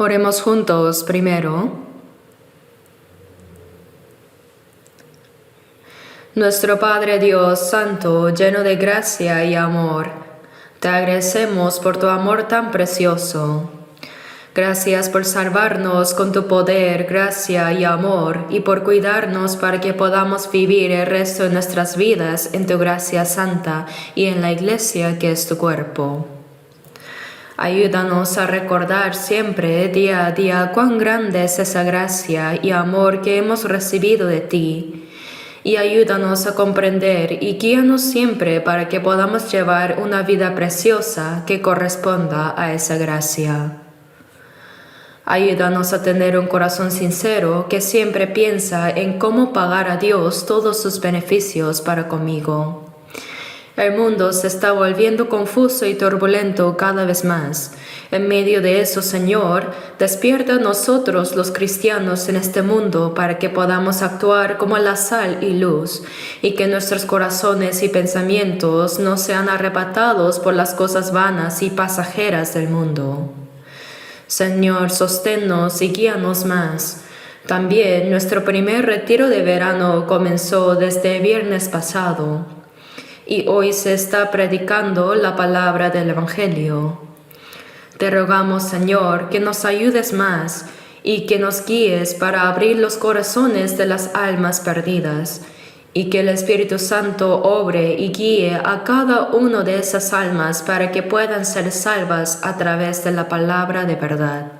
Oremos juntos primero. Nuestro Padre Dios Santo, lleno de gracia y amor, te agradecemos por tu amor tan precioso. Gracias por salvarnos con tu poder, gracia y amor, y por cuidarnos para que podamos vivir el resto de nuestras vidas en tu gracia santa y en la Iglesia que es tu cuerpo. Ayúdanos a recordar siempre, día a día, cuán grande es esa gracia y amor que hemos recibido de ti. Y ayúdanos a comprender y guíanos siempre para que podamos llevar una vida preciosa que corresponda a esa gracia. Ayúdanos a tener un corazón sincero que siempre piensa en cómo pagar a Dios todos sus beneficios para conmigo. El mundo se está volviendo confuso y turbulento cada vez más. En medio de eso, Señor, despierta a nosotros los cristianos en este mundo para que podamos actuar como la sal y luz, y que nuestros corazones y pensamientos no sean arrebatados por las cosas vanas y pasajeras del mundo. Señor, sosténnos y guíanos más. También nuestro primer retiro de verano comenzó desde el viernes pasado. Y hoy se está predicando la palabra del Evangelio. Te rogamos, Señor, que nos ayudes más y que nos guíes para abrir los corazones de las almas perdidas, y que el Espíritu Santo obre y guíe a cada uno de esas almas para que puedan ser salvas a través de la palabra de verdad.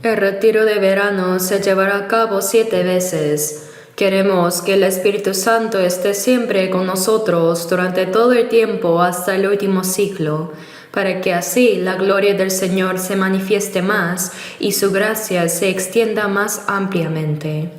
El retiro de verano se llevará a cabo 7 veces. Queremos que el Espíritu Santo esté siempre con nosotros durante todo el tiempo hasta el último siglo, para que así la gloria del Señor se manifieste más y su gracia se extienda más ampliamente.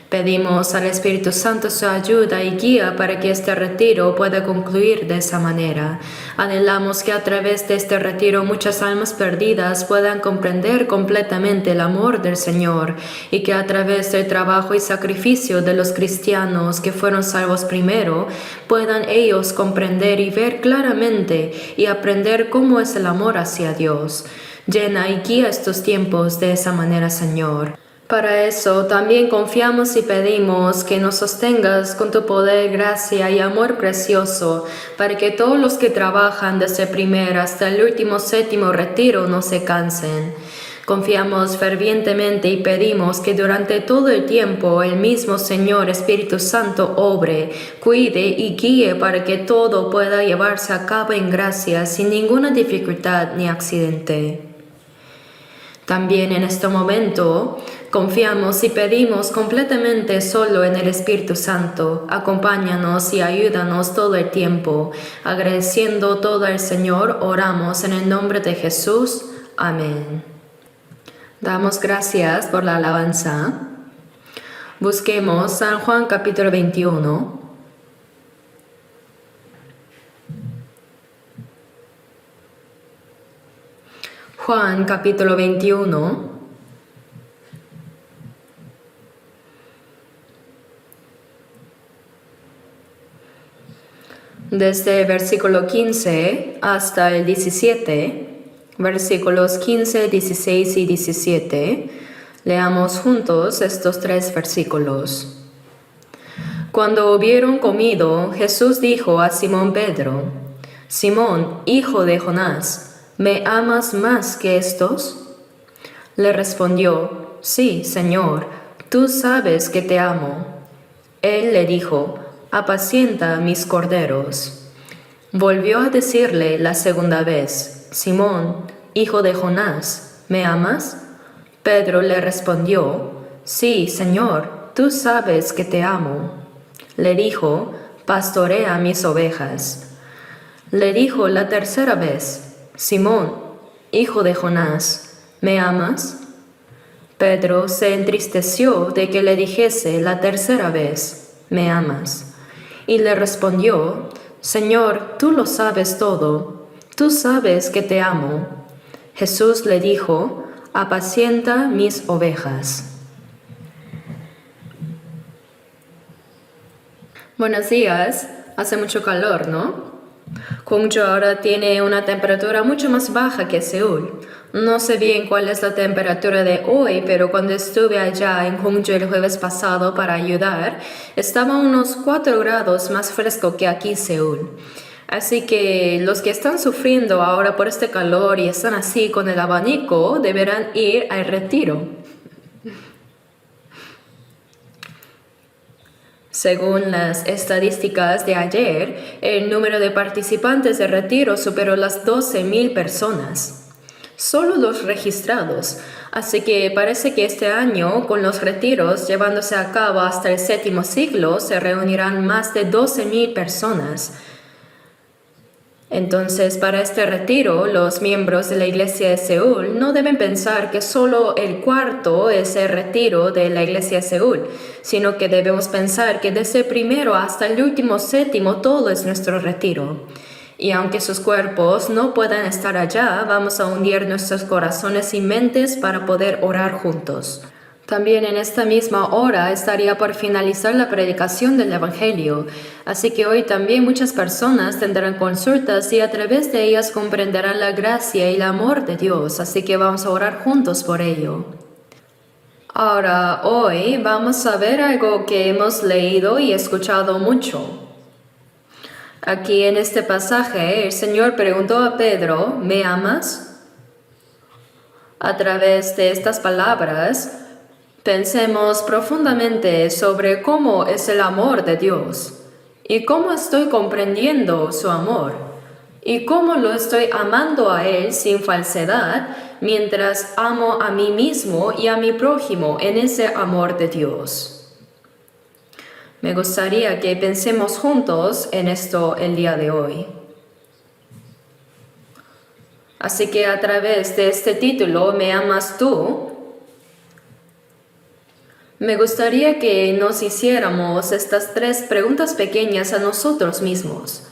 Pedimos al Espíritu Santo su ayuda y guía para que este retiro pueda concluir de esa manera. Anhelamos que a través de este retiro muchas almas perdidas puedan comprender completamente el amor del Señor, y que a través del trabajo y sacrificio de los cristianos que fueron salvos primero, puedan ellos comprender y ver claramente y aprender cómo es el amor hacia Dios. Llena y guía estos tiempos de esa manera, Señor. Para eso también confiamos y pedimos que nos sostengas con tu poder, gracia y amor precioso, para que todos los que trabajan desde el primer hasta el último 7º retiro no se cansen. Confiamos fervientemente y pedimos que durante todo el tiempo el mismo Señor Espíritu Santo obre, cuide y guíe para que todo pueda llevarse a cabo en gracia sin ninguna dificultad ni accidente. También en este momento confiamos y pedimos completamente solo en el Espíritu Santo. Acompáñanos y ayúdanos todo el tiempo. Agradeciendo todo al Señor, oramos en el nombre de Jesús. Amén. Damos gracias por la alabanza. Busquemos San Juan capítulo 21. Juan capítulo 21. Desde el versículo 15 hasta el 17, versículos 15, 16 y 17, leamos juntos estos 3 versículos. Cuando hubieron comido, Jesús dijo a Simón Pedro: Simón, hijo de Jonás, ¿me amas más que estos? Le respondió: Sí, Señor, tú sabes que te amo. Él le dijo: Apacienta mis corderos. Volvió a decirle la segunda vez: Simón, hijo de Jonás, ¿me amas? Pedro le respondió: Sí, Señor, tú sabes que te amo. Le dijo: Pastorea mis ovejas. Le dijo la tercera vez: Simón, hijo de Jonás, ¿me amas? Pedro se entristeció de que le dijese la tercera vez: ¿me amas? Y le respondió: Señor, tú lo sabes todo, tú sabes que te amo. Jesús le dijo: Apacienta mis ovejas. Buenos días, hace mucho calor, ¿no? Gwangju ahora tiene una temperatura mucho más baja que Seúl. No sé bien cuál es la temperatura de hoy, pero cuando estuve allá en Gwangju el jueves pasado para ayudar, estaba unos 4 grados más fresco que aquí Seúl. Así que los que están sufriendo ahora por este calor y están así con el abanico deberán ir al retiro. Según las estadísticas de ayer, el número de participantes de retiro superó las 12,000 personas. Solo los registrados, así que parece que este año, con los retiros llevándose a cabo hasta el 7º siglo, se reunirán más de 12,000 personas. Entonces, para este retiro, los miembros de la Iglesia de Seúl no deben pensar que solo el cuarto es el retiro de la Iglesia de Seúl, sino que debemos pensar que desde el primero hasta el último 7º todo es nuestro retiro. Y aunque sus cuerpos no puedan estar allá, vamos a hundir nuestros corazones y mentes para poder orar juntos. También en esta misma hora estaría por finalizar la predicación del Evangelio, así que hoy también muchas personas tendrán consultas y a través de ellas comprenderán la gracia y el amor de Dios, así que vamos a orar juntos por ello. Ahora, hoy vamos a ver algo que hemos leído y escuchado mucho. Aquí en este pasaje el Señor preguntó a Pedro, ¿me amas? A través de estas palabras, pensemos profundamente sobre cómo es el amor de Dios y cómo estoy comprendiendo su amor y cómo lo estoy amando a Él sin falsedad mientras amo a mí mismo y a mi prójimo en ese amor de Dios. Me gustaría que pensemos juntos en esto el día de hoy. Así que a través de este título, ¿me amas tú?, me gustaría que nos hiciéramos estas 3 preguntas pequeñas a nosotros mismos.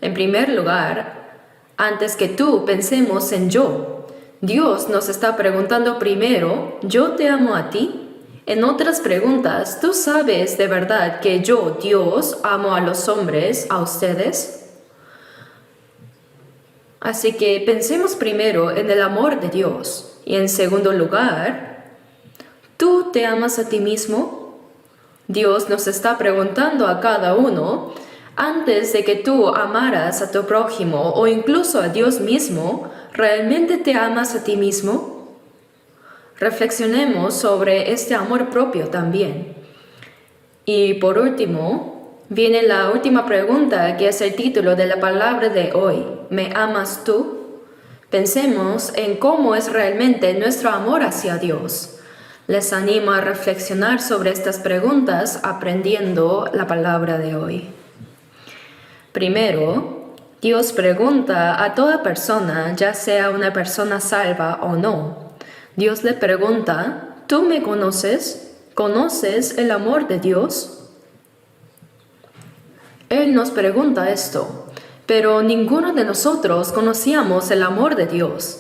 En primer lugar, antes que tú, pensemos en yo. Dios nos está preguntando primero, ¿yo te amo a ti? En otras preguntas, ¿tú sabes de verdad que yo, Dios, amo a los hombres, a ustedes? Así que pensemos primero en el amor de Dios. Y en segundo lugar, ¿tú te amas a ti mismo? Dios nos está preguntando a cada uno, antes de que tú amaras a tu prójimo o incluso a Dios mismo, ¿realmente te amas a ti mismo? Reflexionemos sobre este amor propio también. Y por último, viene la última pregunta que es el título de la palabra de hoy. ¿Me amas tú? Pensemos en cómo es realmente nuestro amor hacia Dios. Les animo a reflexionar sobre estas preguntas aprendiendo la palabra de hoy. Primero, Dios pregunta a toda persona, ya sea una persona salva o no. Dios le pregunta, ¿tú me conoces? ¿Conoces el amor de Dios? Él nos pregunta esto, pero ninguno de nosotros conocíamos el amor de Dios.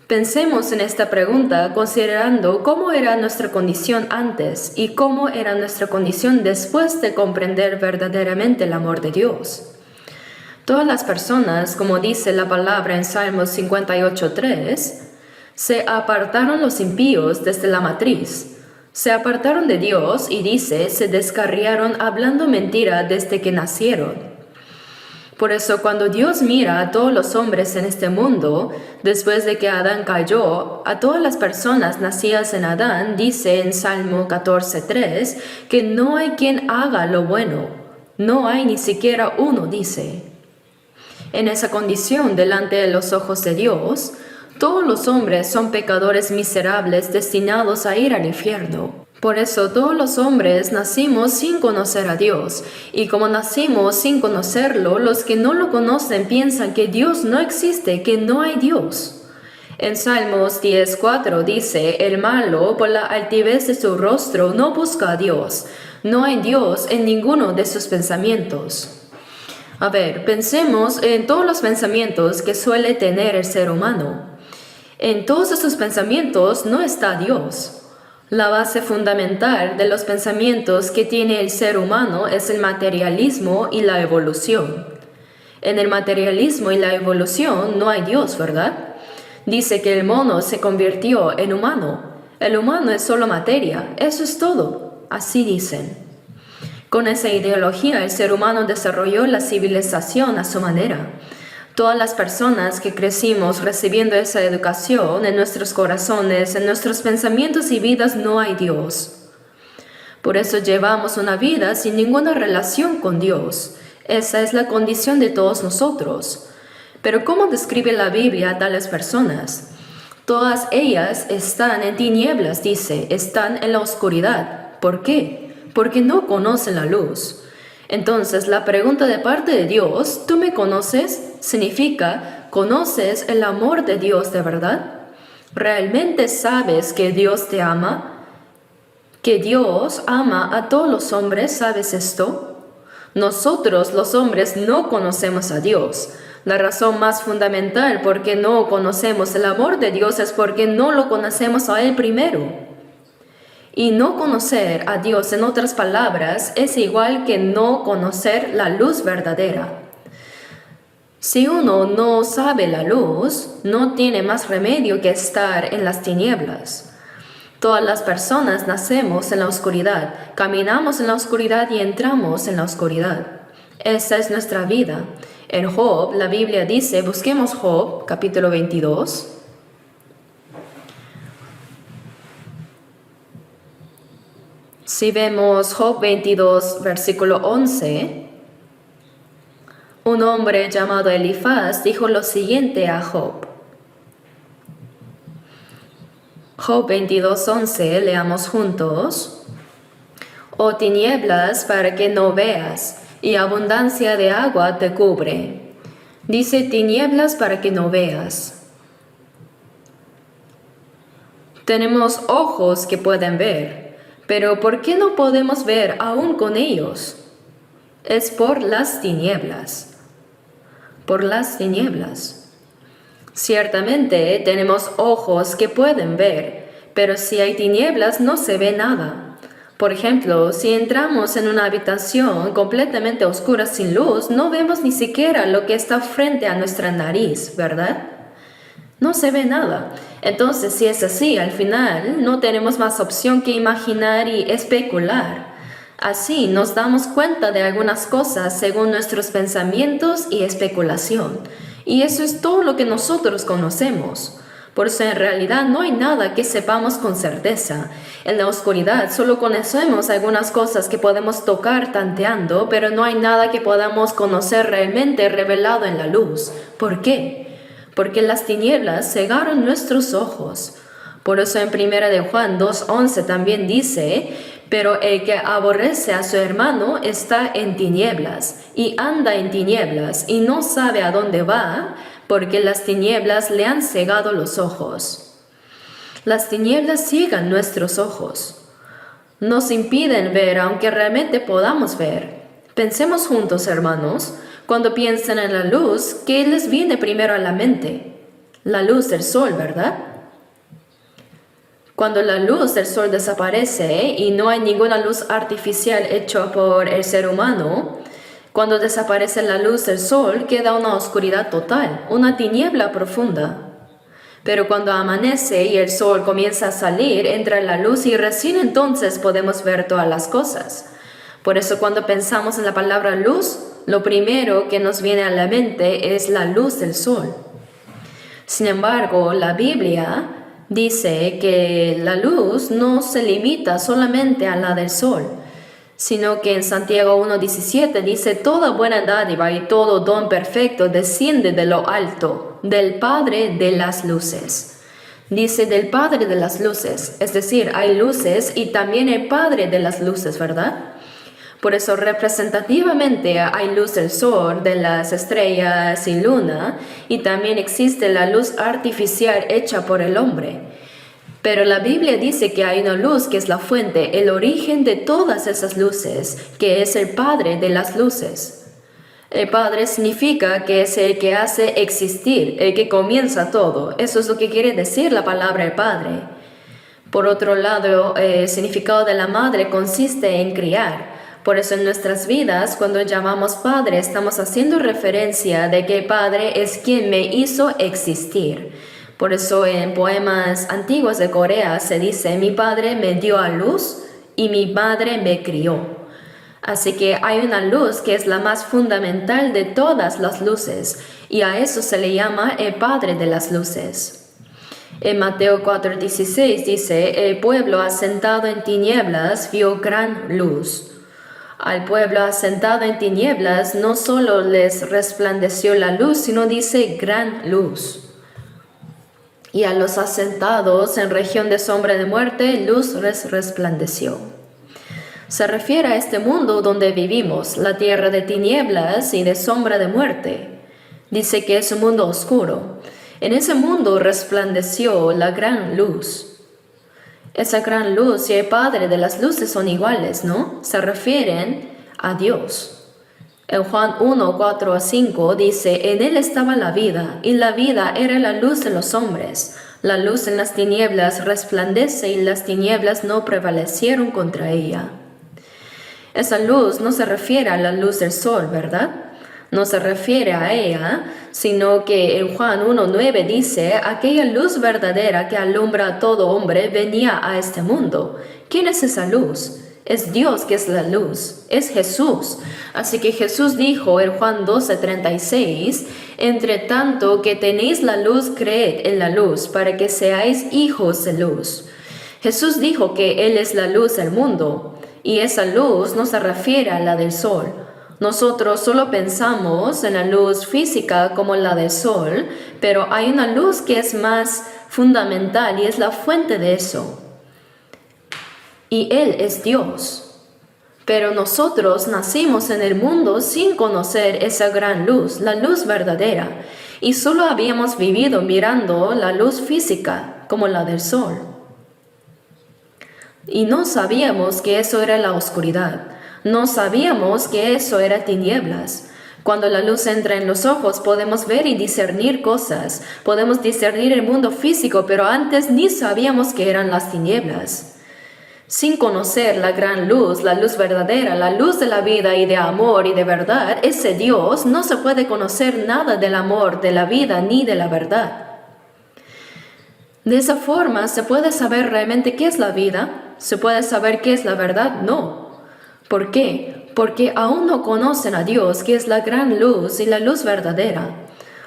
Pensemos en esta pregunta considerando cómo era nuestra condición antes y cómo era nuestra condición después de comprender verdaderamente el amor de Dios. Todas las personas, como dice la palabra en Salmos 58:3, se apartaron los impíos desde la matriz. Se apartaron de Dios y dice, se descarriaron hablando mentira desde que nacieron. Por eso cuando Dios mira a todos los hombres en este mundo, después de que Adán cayó, a todas las personas nacidas en Adán, dice en Salmo 14:3, que no hay quien haga lo bueno. No hay ni siquiera uno, dice. En esa condición, delante de los ojos de Dios, todos los hombres son pecadores miserables destinados a ir al infierno. Por eso todos los hombres nacimos sin conocer a Dios, y como nacimos sin conocerlo, los que no lo conocen piensan que Dios no existe, que no hay Dios. En Salmos 10:4 dice, el malo por la altivez de su rostro no busca a Dios, no hay Dios en ninguno de sus pensamientos. A ver, pensemos en todos los pensamientos que suele tener el ser humano. En todos esos pensamientos no está Dios. La base fundamental de los pensamientos que tiene el ser humano es el materialismo y la evolución. En el materialismo y la evolución no hay Dios, ¿verdad? Dice que el mono se convirtió en humano. El humano es solo materia, eso es todo. Así dicen. Con esa ideología el ser humano desarrolló la civilización a su manera. Todas las personas que crecimos recibiendo esa educación en nuestros corazones, en nuestros pensamientos y vidas no hay Dios. Por eso llevamos una vida sin ninguna relación con Dios. Esa es la condición de todos nosotros. Pero ¿cómo describe la Biblia a tales personas? Todas ellas están en tinieblas, dice, están en la oscuridad. ¿Por qué? Porque no conocen la luz. Entonces, la pregunta de parte de Dios, ¿tú me conoces? Significa, ¿conoces el amor de Dios de verdad? ¿Realmente sabes que Dios te ama? ¿Que Dios ama a todos los hombres? ¿Sabes esto? Nosotros, los hombres, no conocemos a Dios. La razón más fundamental por qué no conocemos el amor de Dios es porque no lo conocemos a Él primero. Y no conocer a Dios, en otras palabras, es igual que no conocer la luz verdadera. Si uno no sabe la luz, no tiene más remedio que estar en las tinieblas. Todas las personas nacemos en la oscuridad, caminamos en la oscuridad y entramos en la oscuridad. Esa es nuestra vida. En Job, la Biblia dice, busquemos Job, capítulo 22. Si vemos Job 22, versículo 11, un hombre llamado Elifaz dijo lo siguiente a Job. Job 22, 11, leamos juntos. Oh tinieblas para que no veas, y abundancia de agua te cubre. Dice tinieblas para que no veas. Tenemos ojos que pueden ver. Pero ¿por qué no podemos ver aún con ellos? Es por las tinieblas. Por las tinieblas. Ciertamente tenemos ojos que pueden ver, pero si hay tinieblas no se ve nada. Por ejemplo, si entramos en una habitación completamente oscura sin luz, no vemos ni siquiera lo que está frente a nuestra nariz, ¿verdad? No se ve nada. Entonces, si es así, al final no tenemos más opción que imaginar y especular. Así nos damos cuenta de algunas cosas según nuestros pensamientos y especulación. Y eso es todo lo que nosotros conocemos. Por eso en realidad no hay nada que sepamos con certeza. En la oscuridad solo conocemos algunas cosas que podemos tocar tanteando, pero no hay nada que podamos conocer realmente revelado en la luz. ¿Por qué? Porque las tinieblas cegaron nuestros ojos. Por eso en 1 de Juan 2:11 también dice, pero el que aborrece a su hermano está en tinieblas, y anda en tinieblas, y no sabe a dónde va, porque las tinieblas le han cegado los ojos. Las tinieblas ciegan nuestros ojos. Nos impiden ver, aunque realmente podamos ver. Pensemos juntos, hermanos. Cuando piensan en la luz, ¿qué les viene primero a la mente? La luz del sol, ¿verdad? Cuando la luz del sol desaparece y no hay ninguna luz artificial hecha por el ser humano, cuando desaparece la luz del sol queda una oscuridad total, una tiniebla profunda. Pero cuando amanece y el sol comienza a salir, entra la luz y recién entonces podemos ver todas las cosas. Por eso cuando pensamos en la palabra luz, lo primero que nos viene a la mente es la luz del sol. Sin embargo, la Biblia dice que la luz no se limita solamente a la del sol, sino que en Santiago 1:17 dice, toda buena dádiva y todo don perfecto desciende de lo alto, del Padre de las luces. Dice del Padre de las luces, es decir, hay luces y también el Padre de las luces, ¿verdad? Por eso representativamente hay luz del sol, de las estrellas y luna, y también existe la luz artificial hecha por el hombre. Pero la Biblia dice que hay una luz que es la fuente, el origen de todas esas luces, que es el Padre de las luces. El Padre significa que es el que hace existir, el que comienza todo. Eso es lo que quiere decir la palabra el Padre. Por otro lado, el significado de la madre consiste en criar. Por eso en nuestras vidas, cuando llamamos Padre, estamos haciendo referencia de que Padre es quien me hizo existir. Por eso en poemas antiguos de Corea se dice, mi padre me dio a luz y mi madre me crió. Así que hay una luz que es la más fundamental de todas las luces, y a eso se le llama el Padre de las luces. En Mateo 4:16 dice, el pueblo asentado en tinieblas vio gran luz. Al pueblo asentado en tinieblas no solo les resplandeció la luz, sino dice gran luz. Y a los asentados en región de sombra de muerte, luz les resplandeció. Se refiere a este mundo donde vivimos, la tierra de tinieblas y de sombra de muerte. Dice que es un mundo oscuro. En ese mundo resplandeció la gran luz. Esa gran luz y el Padre de las luces son iguales, ¿no? Se refieren a Dios. En Juan 1:4-5 dice, en él estaba la vida, y la vida era la luz de los hombres. La luz en las tinieblas resplandece y las tinieblas no prevalecieron contra ella. Esa luz no se refiere a la luz del sol, ¿verdad? No se refiere a ella, sino que en Juan 1:9 dice, aquella luz verdadera que alumbra a todo hombre venía a este mundo. ¿Quién es esa luz? Es Dios que es la luz, es Jesús. Así que Jesús dijo en Juan 12:36, entre tanto que tenéis la luz, creed en la luz, para que seáis hijos de luz. Jesús dijo que Él es la luz del mundo, y esa luz no se refiere a la del sol. Nosotros solo pensamos en la luz física como la del sol, pero hay una luz que es más fundamental y es la fuente de eso. Y Él es Dios. Pero nosotros nacimos en el mundo sin conocer esa gran luz, la luz verdadera, y solo habíamos vivido mirando la luz física, como la del sol. Y no sabíamos que eso era la oscuridad, no sabíamos que eso era tinieblas. Cuando la luz entra en los ojos podemos ver y discernir cosas, podemos discernir el mundo físico, pero antes ni sabíamos que eran las tinieblas. Sin conocer la gran luz, la luz verdadera, la luz de la vida y de amor y de verdad, ese Dios, no se puede conocer nada del amor, de la vida ni de la verdad. De esa forma, ¿se puede saber realmente qué es la vida? ¿Se puede saber qué es la verdad? No. ¿Por qué? Porque aún no conocen a Dios, que es la gran luz y la luz verdadera.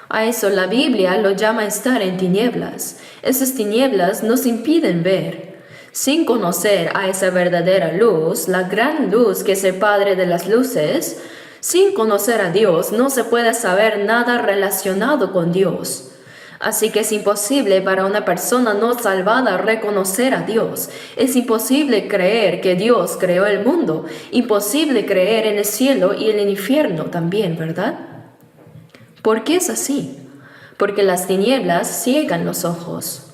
A eso la Biblia lo llama estar en tinieblas. Esas tinieblas nos impiden ver. Sin conocer a esa verdadera luz, la gran luz que es el Padre de las luces, sin conocer a Dios no se puede saber nada relacionado con Dios. Así que es imposible para una persona no salvada reconocer a Dios. Es imposible creer que Dios creó el mundo. Imposible creer en el cielo y en el infierno también, ¿verdad? ¿Por qué es así? Porque las tinieblas ciegan los ojos.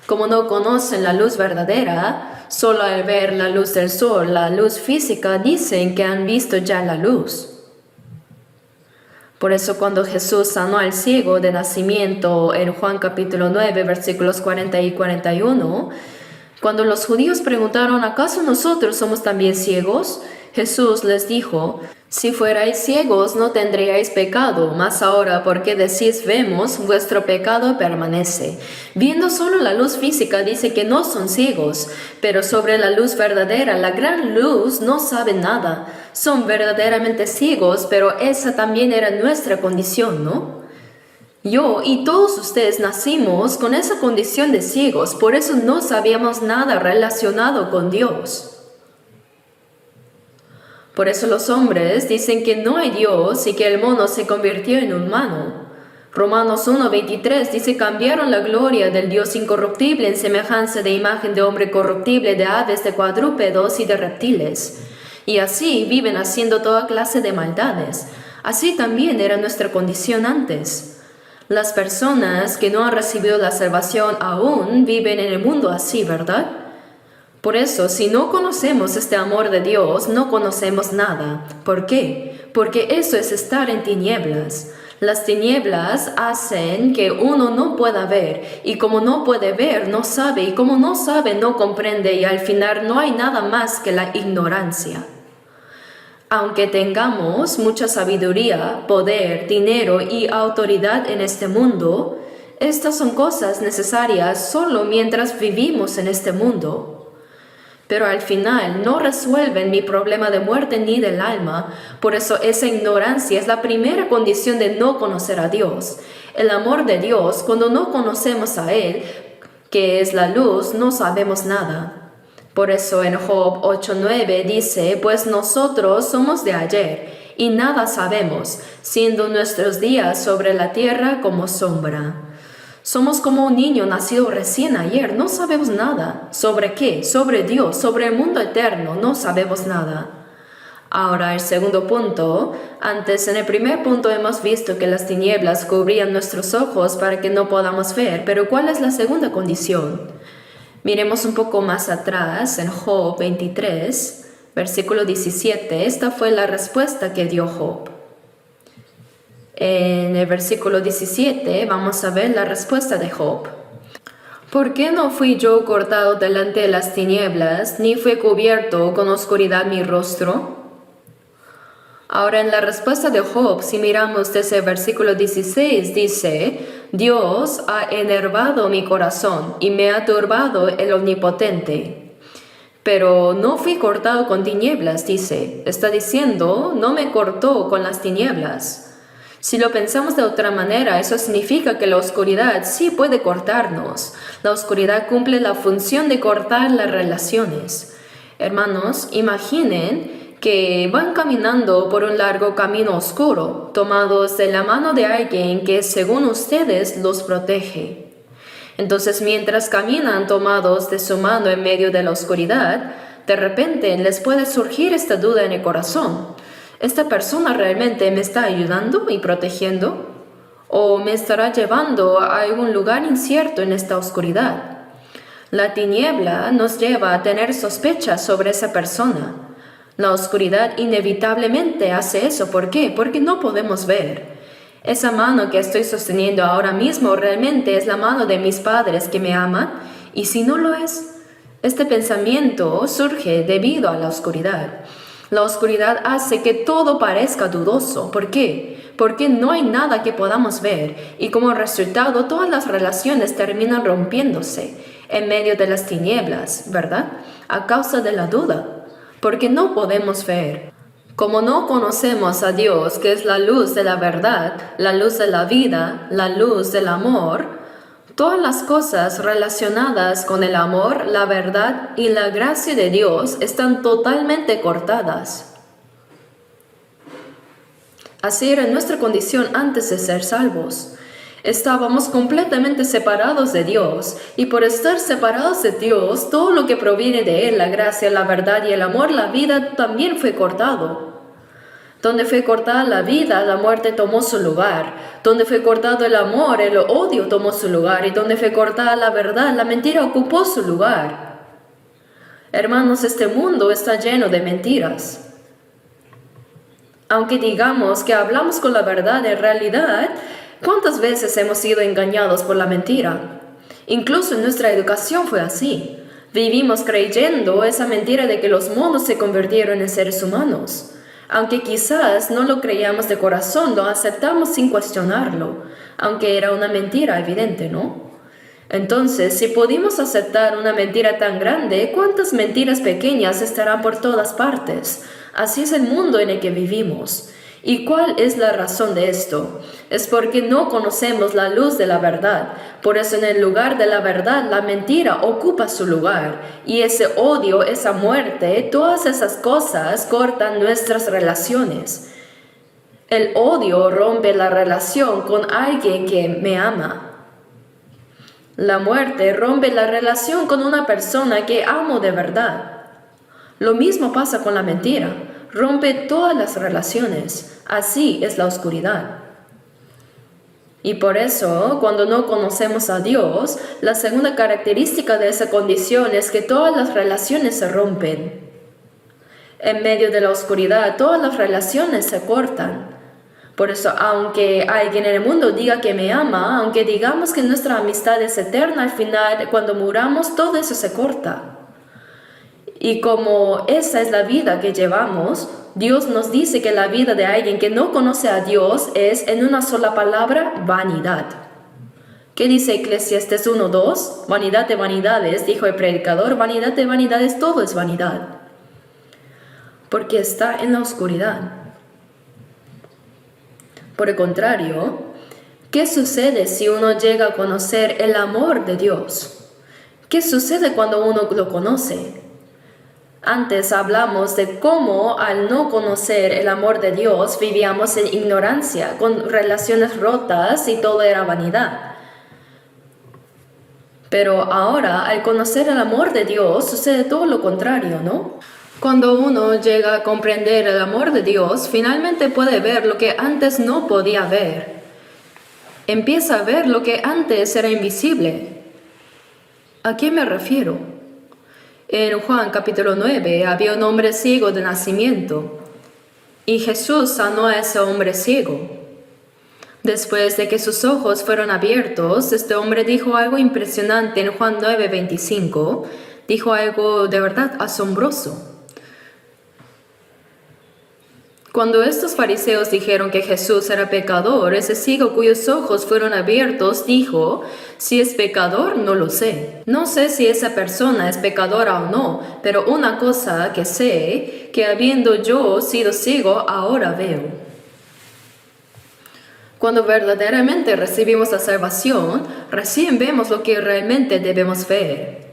Como no conocen la luz verdadera, solo al ver la luz del sol, la luz física, dicen que han visto ya la luz. Por eso cuando Jesús sanó al ciego de nacimiento en Juan capítulo 9, versículos 40 y 41, cuando los judíos preguntaron, ¿acaso nosotros somos también ciegos? Jesús les dijo, si fuerais ciegos no tendríais pecado, mas ahora porque decís vemos, vuestro pecado permanece. Viendo solo la luz física dice que no son ciegos, pero sobre la luz verdadera, la gran luz, no saben nada. Son verdaderamente ciegos, pero esa también era nuestra condición, ¿no? Yo y todos ustedes nacimos con esa condición de ciegos, por eso no sabíamos nada relacionado con Dios. Por eso los hombres dicen que no hay Dios y que el mono se convirtió en humano. Romanos 1:23 dice, cambiaron la gloria del Dios incorruptible en semejanza de imagen de hombre corruptible, de aves, de cuadrúpedos y de reptiles. Y así viven haciendo toda clase de maldades. Así también era nuestra condición antes. Las personas que no han recibido la salvación aún viven en el mundo así, ¿verdad? Por eso, si no conocemos este amor de Dios, no conocemos nada. ¿Por qué? Porque eso es estar en tinieblas. Las tinieblas hacen que uno no pueda ver, y como no puede ver, no sabe, y como no sabe, no comprende, y al final no hay nada más que la ignorancia. Aunque tengamos mucha sabiduría, poder, dinero y autoridad en este mundo, estas son cosas necesarias solo mientras vivimos en este mundo. Pero al final no resuelven mi problema de muerte ni del alma. Por eso esa ignorancia es la primera condición de no conocer a Dios. El amor de Dios, cuando no conocemos a Él, que es la luz, no sabemos nada. Por eso en Job 8:9 dice, pues nosotros somos de ayer y nada sabemos, siendo nuestros días sobre la tierra como sombra. Somos como un niño nacido recién ayer, no sabemos nada. ¿Sobre qué? Sobre Dios, sobre el mundo eterno, no sabemos nada. Ahora el segundo punto. Antes en el primer punto hemos visto que las tinieblas cubrían nuestros ojos para que no podamos ver, pero ¿cuál es la segunda condición? Miremos un poco más atrás en Job 23, versículo 17. Esta fue la respuesta que dio Job. En el versículo 17 vamos a ver la respuesta de Job. ¿Por qué no fui yo cortado delante de las tinieblas, ni fue cubierto con oscuridad mi rostro? Ahora en la respuesta de Job, si miramos desde el versículo 16, dice, Dios ha enervado mi corazón y me ha turbado el Omnipotente. Pero no fui cortado con tinieblas, dice. Está diciendo, no me cortó con las tinieblas. Si lo pensamos de otra manera, eso significa que la oscuridad sí puede cortarnos. La oscuridad cumple la función de cortar las relaciones. Hermanos, imaginen que van caminando por un largo camino oscuro, tomados de la mano de alguien que según ustedes los protege. Entonces, mientras caminan tomados de su mano en medio de la oscuridad, de repente les puede surgir esta duda en el corazón. ¿Esta persona realmente me está ayudando y protegiendo? ¿O me estará llevando a algún lugar incierto en esta oscuridad? La tiniebla nos lleva a tener sospechas sobre esa persona. La oscuridad inevitablemente hace eso. ¿Por qué? Porque no podemos ver. Esa mano que estoy sosteniendo ahora mismo realmente es la mano de mis padres que me aman, y si no lo es, este pensamiento surge debido a la oscuridad. La oscuridad hace que todo parezca dudoso. ¿Por qué? Porque no hay nada que podamos ver y como resultado todas las relaciones terminan rompiéndose en medio de las tinieblas, ¿verdad? A causa de la duda, porque no podemos ver. Como no conocemos a Dios, que es la luz de la verdad, la luz de la vida, la luz del amor, todas las cosas relacionadas con el amor, la verdad y la gracia de Dios están totalmente cortadas. Así era nuestra condición antes de ser salvos. Estábamos completamente separados de Dios, y por estar separados de Dios, todo lo que proviene de Él, la gracia, la verdad y el amor, la vida, también fue cortado. Donde fue cortada la vida, la muerte tomó su lugar. Donde fue cortado el amor, el odio tomó su lugar. Y donde fue cortada la verdad, la mentira ocupó su lugar. Hermanos, este mundo está lleno de mentiras. Aunque digamos que hablamos con la verdad, en realidad, ¿cuántas veces hemos sido engañados por la mentira? Incluso en nuestra educación fue así. Vivimos creyendo esa mentira de que los monos se convirtieron en seres humanos. Aunque quizás no lo creíamos de corazón, lo aceptamos sin cuestionarlo, aunque era una mentira evidente, ¿no? Entonces, si pudimos aceptar una mentira tan grande, ¿cuántas mentiras pequeñas estarán por todas partes? Así es el mundo en el que vivimos. ¿Y cuál es la razón de esto? Es porque no conocemos la luz de la verdad. Por eso en el lugar de la verdad, la mentira ocupa su lugar. Y ese odio, esa muerte, todas esas cosas cortan nuestras relaciones. El odio rompe la relación con alguien que me ama. La muerte rompe la relación con una persona que amo de verdad. Lo mismo pasa con la mentira. Rompe todas las relaciones. Así es la oscuridad. Y por eso, cuando no conocemos a Dios, la segunda característica de esa condición es que todas las relaciones se rompen. En medio de la oscuridad, todas las relaciones se cortan. Por eso, aunque alguien en el mundo diga que me ama, aunque digamos que nuestra amistad es eterna, al final, cuando muramos, todo eso se corta. Y como esa es la vida que llevamos, Dios nos dice que la vida de alguien que no conoce a Dios es, en una sola palabra, vanidad. ¿Qué dice Eclesiastes 1:2? Vanidad de vanidades, dijo el predicador, vanidad de vanidades, todo es vanidad. Porque está en la oscuridad. Por el contrario, ¿qué sucede si uno llega a conocer el amor de Dios? ¿Qué sucede cuando uno lo conoce? Antes hablamos de cómo al no conocer el amor de Dios vivíamos en ignorancia, con relaciones rotas y todo era vanidad. Pero ahora, al conocer el amor de Dios, sucede todo lo contrario, ¿no? Cuando uno llega a comprender el amor de Dios, finalmente puede ver lo que antes no podía ver. Empieza a ver lo que antes era invisible. ¿A qué me refiero? En Juan capítulo 9 había un hombre ciego de nacimiento y Jesús sanó a ese hombre ciego. Después de que sus ojos fueron abiertos, este hombre dijo algo impresionante en Juan 9:25. Dijo algo de verdad asombroso. Cuando estos fariseos dijeron que Jesús era pecador, ese ciego cuyos ojos fueron abiertos dijo, si es pecador, no lo sé. No sé si esa persona es pecadora o no, pero una cosa que sé, que habiendo yo sido ciego, ahora veo. Cuando verdaderamente recibimos la salvación, recién vemos lo que realmente debemos ver.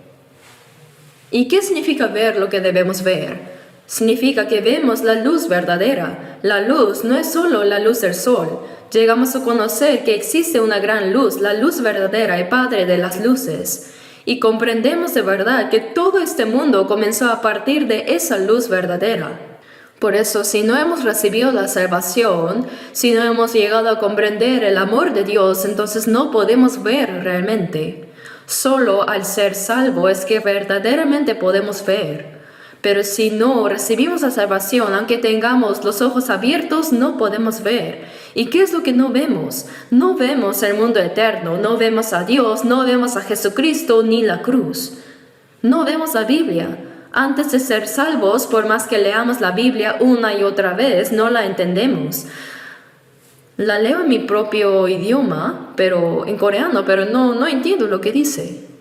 ¿Y qué significa ver lo que debemos ver? Significa que vemos la luz verdadera. La luz no es solo la luz del sol. Llegamos a conocer que existe una gran luz, la luz verdadera, el Padre de las luces. Y comprendemos de verdad que todo este mundo comenzó a partir de esa luz verdadera. Por eso, si no hemos recibido la salvación, si no hemos llegado a comprender el amor de Dios, entonces no podemos ver realmente. Solo al ser salvo es que verdaderamente podemos ver. Pero si no recibimos la salvación, aunque tengamos los ojos abiertos, no podemos ver. ¿Y qué es lo que no vemos? No vemos el mundo eterno, no vemos a Dios, no vemos a Jesucristo ni la cruz. No vemos la Biblia. Antes de ser salvos, por más que leamos la Biblia una y otra vez, no la entendemos. La leo en mi propio idioma, pero en coreano, pero no entiendo lo que dice.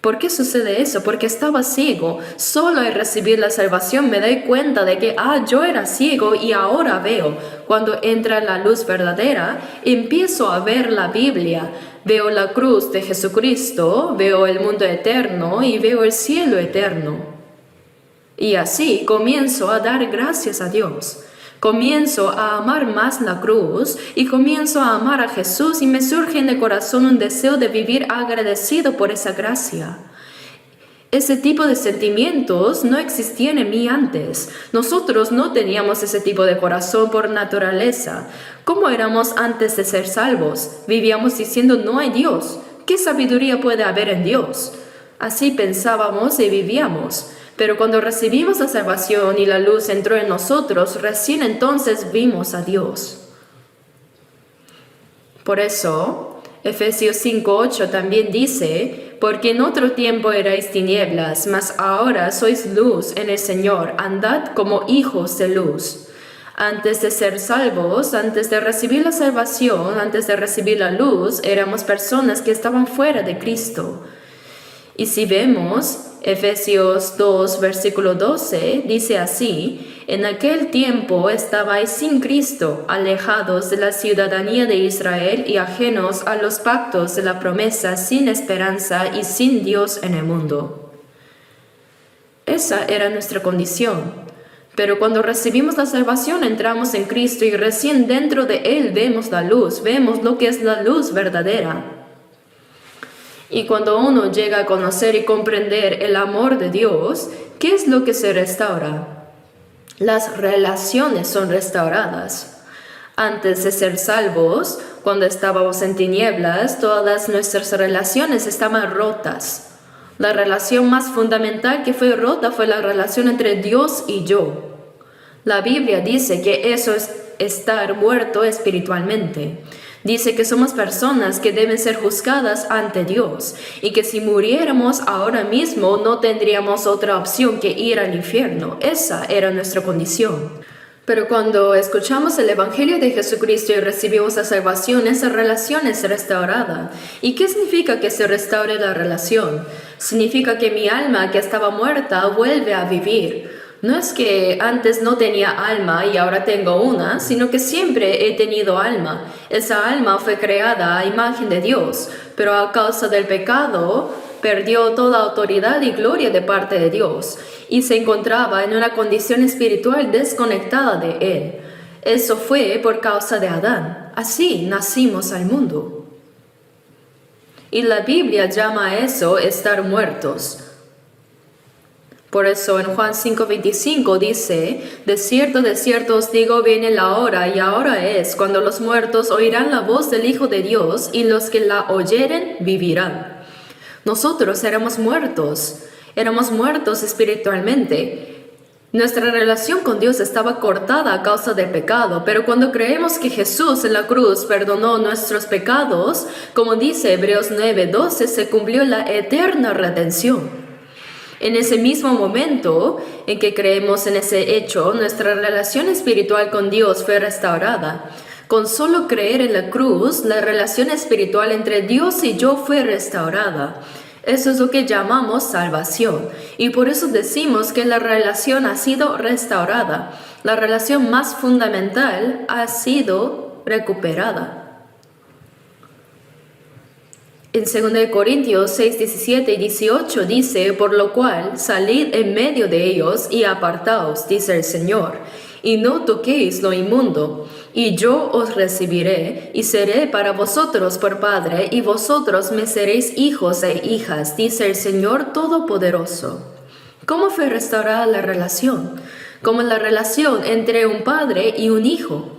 ¿Por qué sucede eso? Porque estaba ciego. Solo al recibir la salvación me doy cuenta de que, yo era ciego y ahora veo. Cuando entra la luz verdadera, empiezo a ver la Biblia. Veo la cruz de Jesucristo, veo el mundo eterno y veo el cielo eterno. Y así comienzo a dar gracias a Dios. Comienzo a amar más la cruz y comienzo a amar a Jesús y me surge en el corazón un deseo de vivir agradecido por esa gracia. Ese tipo de sentimientos no existían en mí antes. Nosotros no teníamos ese tipo de corazón por naturaleza. ¿Cómo éramos antes de ser salvos? Vivíamos diciendo no hay Dios. ¿Qué sabiduría puede haber en Dios? Así pensábamos y vivíamos. Pero cuando recibimos la salvación y la luz entró en nosotros, recién entonces vimos a Dios. Por eso, Efesios 5:8 también dice, porque en otro tiempo erais tinieblas, mas ahora sois luz en el Señor, andad como hijos de luz. Antes de ser salvos, antes de recibir la salvación, antes de recibir la luz, éramos personas que estaban fuera de Cristo. Y si vemos, Efesios 2, versículo 12, dice así, en aquel tiempo estabais sin Cristo, alejados de la ciudadanía de Israel y ajenos a los pactos de la promesa, sin esperanza y sin Dios en el mundo. Esa era nuestra condición. Pero cuando recibimos la salvación entramos en Cristo y recién dentro de Él vemos la luz, vemos lo que es la luz verdadera. Y cuando uno llega a conocer y comprender el amor de Dios, ¿qué es lo que se restaura? Las relaciones son restauradas. Antes de ser salvos, cuando estábamos en tinieblas, todas nuestras relaciones estaban rotas. La relación más fundamental que fue rota fue la relación entre Dios y yo. La Biblia dice que eso es estar muerto espiritualmente. Dice que somos personas que deben ser juzgadas ante Dios y que si muriéramos ahora mismo no tendríamos otra opción que ir al infierno. Esa era nuestra condición. Pero cuando escuchamos el Evangelio de Jesucristo y recibimos la salvación, esa relación es restaurada. ¿Y qué significa que se restaure la relación? Significa que mi alma que estaba muerta vuelve a vivir. No es que antes no tenía alma y ahora tengo una, sino que siempre he tenido alma. Esa alma fue creada a imagen de Dios, pero a causa del pecado perdió toda autoridad y gloria de parte de Dios y se encontraba en una condición espiritual desconectada de Él. Eso fue por causa de Adán. Así nacimos al mundo. Y la Biblia llama a eso estar muertos. Por eso en Juan 5:25 dice, de cierto os digo, viene la hora, y ahora es, cuando los muertos oirán la voz del Hijo de Dios, y los que la oyeren vivirán. Nosotros éramos muertos espiritualmente. Nuestra relación con Dios estaba cortada a causa del pecado, pero cuando creemos que Jesús en la cruz perdonó nuestros pecados, como dice Hebreos 9:12, se cumplió la eterna redención. En ese mismo momento en que creemos en ese hecho, nuestra relación espiritual con Dios fue restaurada. Con solo creer en la cruz, la relación espiritual entre Dios y yo fue restaurada. Eso es lo que llamamos salvación. Y por eso decimos que la relación ha sido restaurada. La relación más fundamental ha sido recuperada. En 2 Corintios 6, 17 y 18 dice, por lo cual, salid en medio de ellos y apartaos, dice el Señor, y no toquéis lo inmundo, y yo os recibiré, y seré para vosotros por Padre, y vosotros me seréis hijos e hijas, dice el Señor Todopoderoso. ¿Cómo fue restaurada la relación? Como la relación entre un padre y un hijo.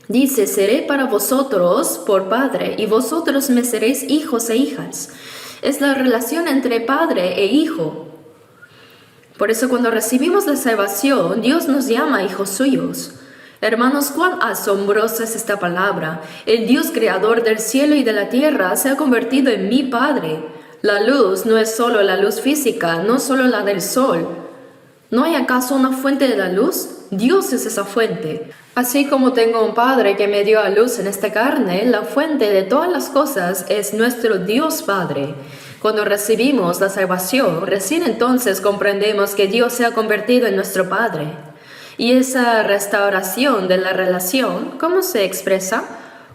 Dice, seré para vosotros por Padre, y vosotros me seréis hijos e hijas. Es la relación entre padre e hijo. Por eso cuando recibimos la salvación, Dios nos llama hijos suyos. Hermanos, cuán asombrosa es esta palabra. El Dios creador del cielo y de la tierra se ha convertido en mi Padre. La luz no es solo la luz física, no solo la del sol. ¿No hay acaso una fuente de la luz? Dios es esa fuente. Así como tengo un Padre que me dio a luz en esta carne, la fuente de todas las cosas es nuestro Dios Padre. Cuando recibimos la salvación, recién entonces comprendemos que Dios se ha convertido en nuestro Padre. Y esa restauración de la relación, ¿cómo se expresa?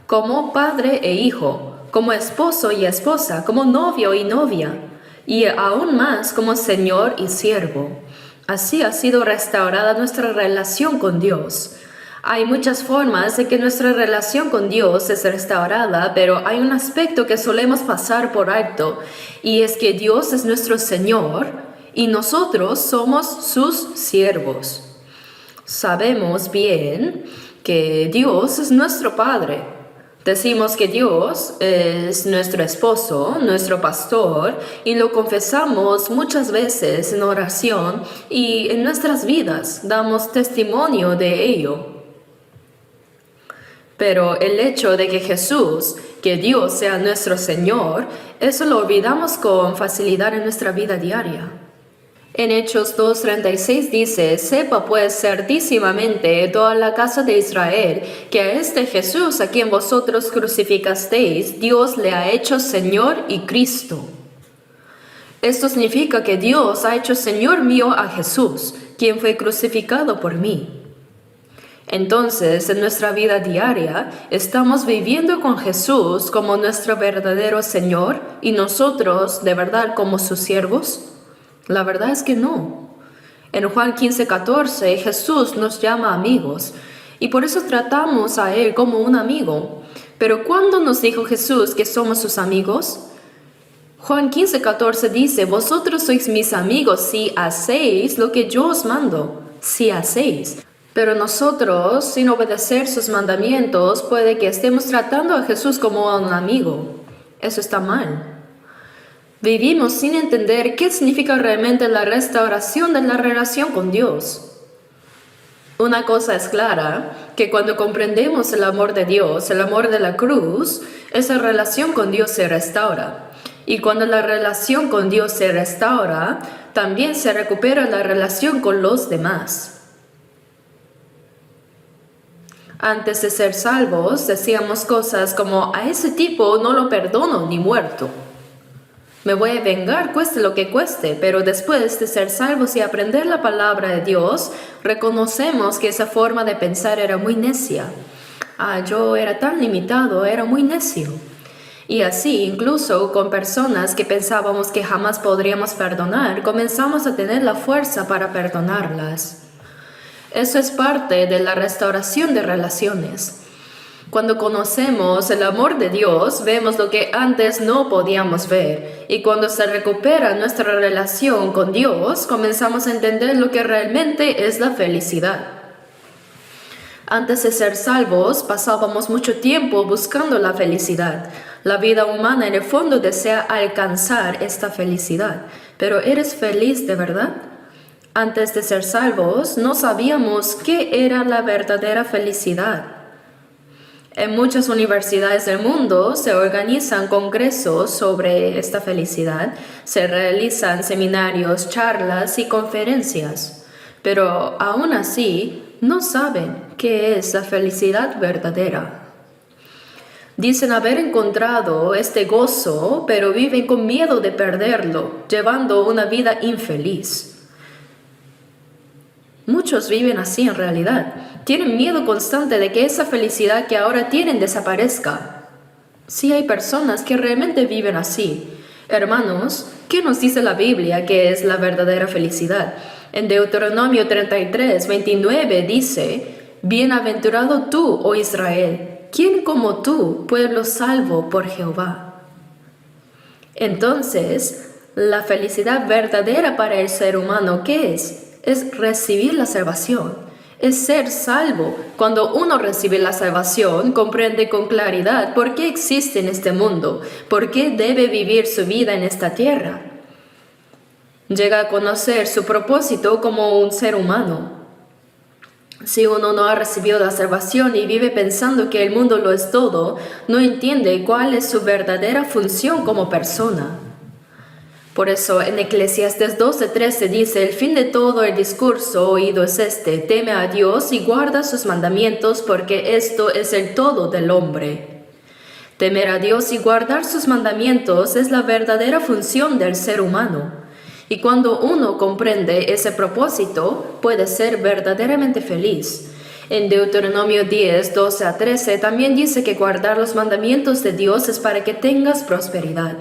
Como padre e hijo, como esposo y esposa, como novio y novia, y aún más como Señor y siervo. Así ha sido restaurada nuestra relación con Dios. Hay muchas formas de que nuestra relación con Dios es restaurada, pero hay un aspecto que solemos pasar por alto, y es que Dios es nuestro Señor y nosotros somos sus siervos. Sabemos bien que Dios es nuestro Padre. Decimos que Dios es nuestro esposo, nuestro pastor, y lo confesamos muchas veces en oración y en nuestras vidas damos testimonio de ello. Pero el hecho de que Jesús, que Dios sea nuestro Señor, eso lo olvidamos con facilidad en nuestra vida diaria. En Hechos 2:36 dice, sepa pues certísimamente toda la casa de Israel, que a este Jesús a quien vosotros crucificasteis, Dios le ha hecho Señor y Cristo. Esto significa que Dios ha hecho Señor mío a Jesús, quien fue crucificado por mí. Entonces, en nuestra vida diaria, estamos viviendo con Jesús como nuestro verdadero Señor y nosotros, de verdad, como sus siervos. La verdad es que no. En Juan 15:14, Jesús nos llama amigos y por eso tratamos a Él como un amigo. Pero ¿cuándo nos dijo Jesús que somos sus amigos? Juan 15:14 dice, vosotros sois mis amigos si hacéis lo que yo os mando, si hacéis. Pero nosotros, sin obedecer sus mandamientos, puede que estemos tratando a Jesús como a un amigo. Eso está mal. Vivimos sin entender qué significa realmente la restauración de la relación con Dios. Una cosa es clara, que cuando comprendemos el amor de Dios, el amor de la cruz, esa relación con Dios se restaura. Y cuando la relación con Dios se restaura, también se recupera la relación con los demás. Antes de ser salvos, decíamos cosas como, a ese tipo no lo perdono ni muerto. Me voy a vengar cueste lo que cueste, pero después de ser salvos y aprender la palabra de Dios, reconocemos que esa forma de pensar era muy necia. Yo era tan limitado, era muy necio. Y así, incluso con personas que pensábamos que jamás podríamos perdonar, comenzamos a tener la fuerza para perdonarlas. Eso es parte de la restauración de relaciones. Cuando conocemos el amor de Dios, vemos lo que antes no podíamos ver. Y cuando se recupera nuestra relación con Dios, comenzamos a entender lo que realmente es la felicidad. Antes de ser salvos, pasábamos mucho tiempo buscando la felicidad. La vida humana en el fondo desea alcanzar esta felicidad. Pero ¿eres feliz de verdad? Antes de ser salvos, no sabíamos qué era la verdadera felicidad. En muchas universidades del mundo se organizan congresos sobre esta felicidad, se realizan seminarios, charlas y conferencias, pero aún así no saben qué es la felicidad verdadera. Dicen haber encontrado este gozo, pero viven con miedo de perderlo, llevando una vida infeliz. Muchos viven así en realidad. Tienen miedo constante de que esa felicidad que ahora tienen desaparezca. Sí hay personas que realmente viven así. Hermanos, ¿qué nos dice la Biblia que es la verdadera felicidad? En Deuteronomio 33, 29 dice, Bienaventurado tú, oh Israel, ¿quién como tú, pueblo salvo por Jehová? Entonces, la felicidad verdadera para el ser humano, ¿qué es? Es recibir la salvación, es ser salvo. Cuando uno recibe la salvación, comprende con claridad por qué existe en este mundo, por qué debe vivir su vida en esta tierra. Llega a conocer su propósito como un ser humano. Si uno no ha recibido la salvación y vive pensando que el mundo lo es todo, no entiende cuál es su verdadera función como persona. Por eso en Eclesiastés 12:13 dice, el fin de todo el discurso oído es este, teme a Dios y guarda sus mandamientos porque esto es el todo del hombre. Temer a Dios y guardar sus mandamientos es la verdadera función del ser humano. Y cuando uno comprende ese propósito, puede ser verdaderamente feliz. En Deuteronomio 10, 12 a 13 también dice que guardar los mandamientos de Dios es para que tengas prosperidad.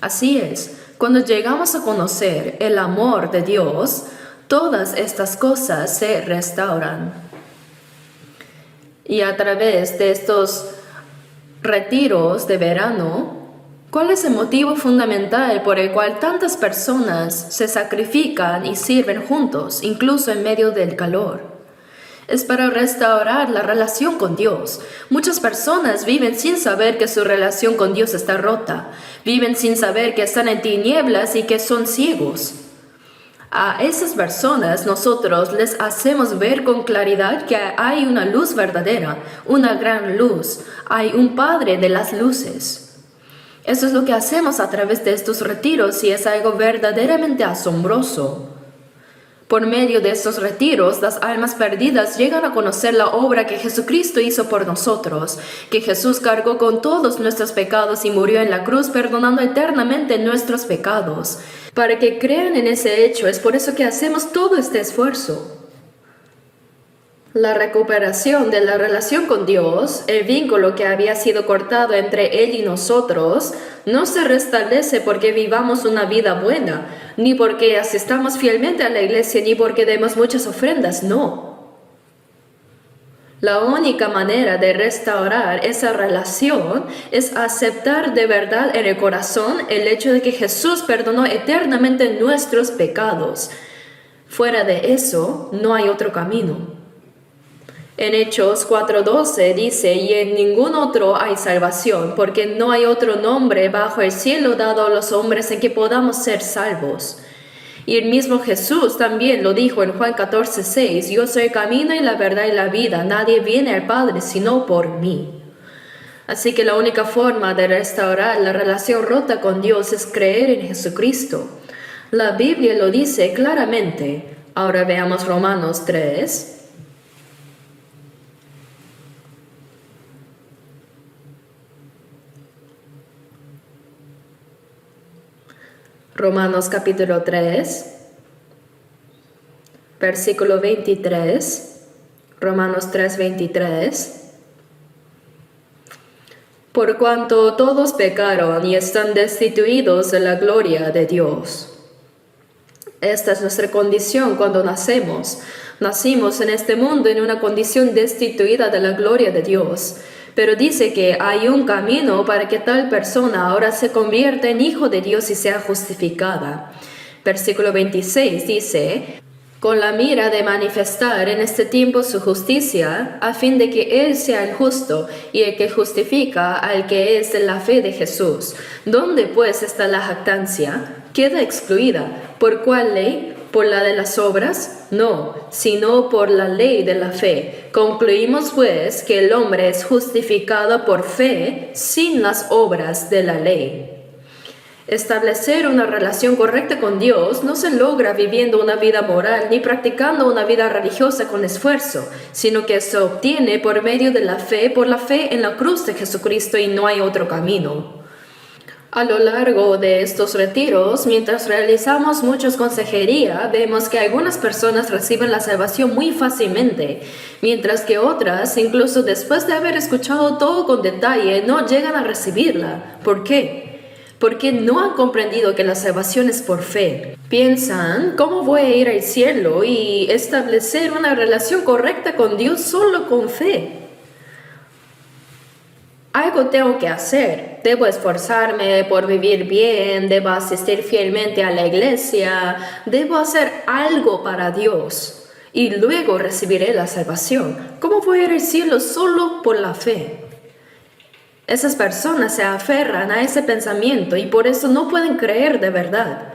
Así es. Cuando llegamos a conocer el amor de Dios, todas estas cosas se restauran. Y a través de estos retiros de verano, ¿cuál es el motivo fundamental por el cual tantas personas se sacrifican y sirven juntos, incluso en medio del calor? Es para restaurar la relación con Dios. Muchas personas viven sin saber que su relación con Dios está rota. Viven sin saber que están en tinieblas y que son ciegos. A esas personas nosotros les hacemos ver con claridad que hay una luz verdadera, una gran luz. Hay un Padre de las luces. Eso es lo que hacemos a través de estos retiros y es algo verdaderamente asombroso. Por medio de estos retiros, las almas perdidas llegan a conocer la obra que Jesucristo hizo por nosotros, que Jesús cargó con todos nuestros pecados y murió en la cruz perdonando eternamente nuestros pecados. Para que crean en ese hecho, es por eso que hacemos todo este esfuerzo. La recuperación de la relación con Dios, el vínculo que había sido cortado entre Él y nosotros, no se restablece porque vivamos una vida buena, ni porque asistamos fielmente a la iglesia, ni porque demos muchas ofrendas, no. La única manera de restaurar esa relación es aceptar de verdad en el corazón el hecho de que Jesús perdonó eternamente nuestros pecados. Fuera de eso, no hay otro camino. En Hechos 4:12 dice, y en ningún otro hay salvación, porque no hay otro nombre bajo el cielo dado a los hombres en que podamos ser salvos. Y el mismo Jesús también lo dijo en Juan 14:6, yo soy el camino y la verdad y la vida, nadie viene al Padre sino por mí. Así que la única forma de restaurar la relación rota con Dios es creer en Jesucristo. La Biblia lo dice claramente. Ahora veamos Romanos 3. Romanos capítulo 3, versículo 23. Romanos 3:23. Por cuanto todos pecaron y están destituidos de la gloria de Dios. Esta es nuestra condición cuando nacemos. Nacimos en este mundo en una condición destituida de la gloria de Dios. Pero dice que hay un camino para que tal persona ahora se convierta en hijo de Dios y sea justificada. Versículo 26 dice, con la mira de manifestar en este tiempo su justicia, a fin de que Él sea el justo y el que justifica al que es de la fe de Jesús. ¿Dónde pues está la jactancia? Queda excluida. ¿Por cuál ley? ¿Por la de las obras? No, sino por la ley de la fe. Concluimos pues que el hombre es justificado por fe sin las obras de la ley. Establecer una relación correcta con Dios no se logra viviendo una vida moral ni practicando una vida religiosa con esfuerzo, sino que se obtiene por medio de la fe, por la fe en la cruz de Jesucristo y no hay otro camino. A lo largo de estos retiros, mientras realizamos muchas consejería, vemos que algunas personas reciben la salvación muy fácilmente, mientras que otras, incluso después de haber escuchado todo con detalle, no llegan a recibirla. ¿Por qué? Porque no han comprendido que la salvación es por fe. Piensan, ¿cómo voy a ir al cielo y establecer una relación correcta con Dios solo con fe? Algo tengo que hacer. Debo esforzarme por vivir bien, debo asistir fielmente a la iglesia, debo hacer algo para Dios y luego recibiré la salvación. ¿Cómo voy a ir al cielo solo por la fe? Esas personas se aferran a ese pensamiento y por eso no pueden creer de verdad.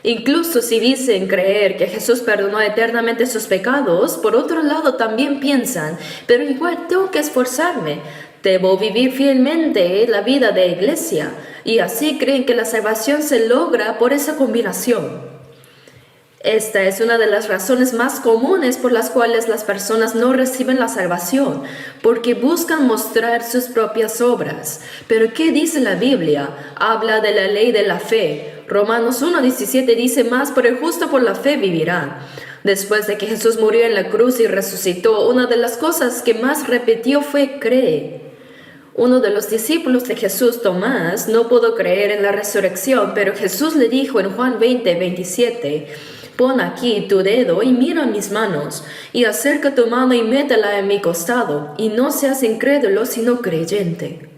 Incluso si dicen creer que Jesús perdonó eternamente sus pecados, por otro lado también piensan, pero igual tengo que esforzarme, debo vivir fielmente la vida de iglesia, y así creen que la salvación se logra por esa combinación. Esta es una de las razones más comunes por las cuales las personas no reciben la salvación, porque buscan mostrar sus propias obras. Pero ¿qué dice la Biblia? Habla de la ley de la fe. Romanos 1:17 dice más, pero el justo por la fe vivirá. Después de que Jesús murió en la cruz y resucitó, una de las cosas que más repitió fue cree. Uno de los discípulos de Jesús, Tomás, no pudo creer en la resurrección, pero Jesús le dijo en Juan 20:27, pon aquí tu dedo y mira mis manos, y acerca tu mano y métela en mi costado, y no seas incrédulo sino creyente.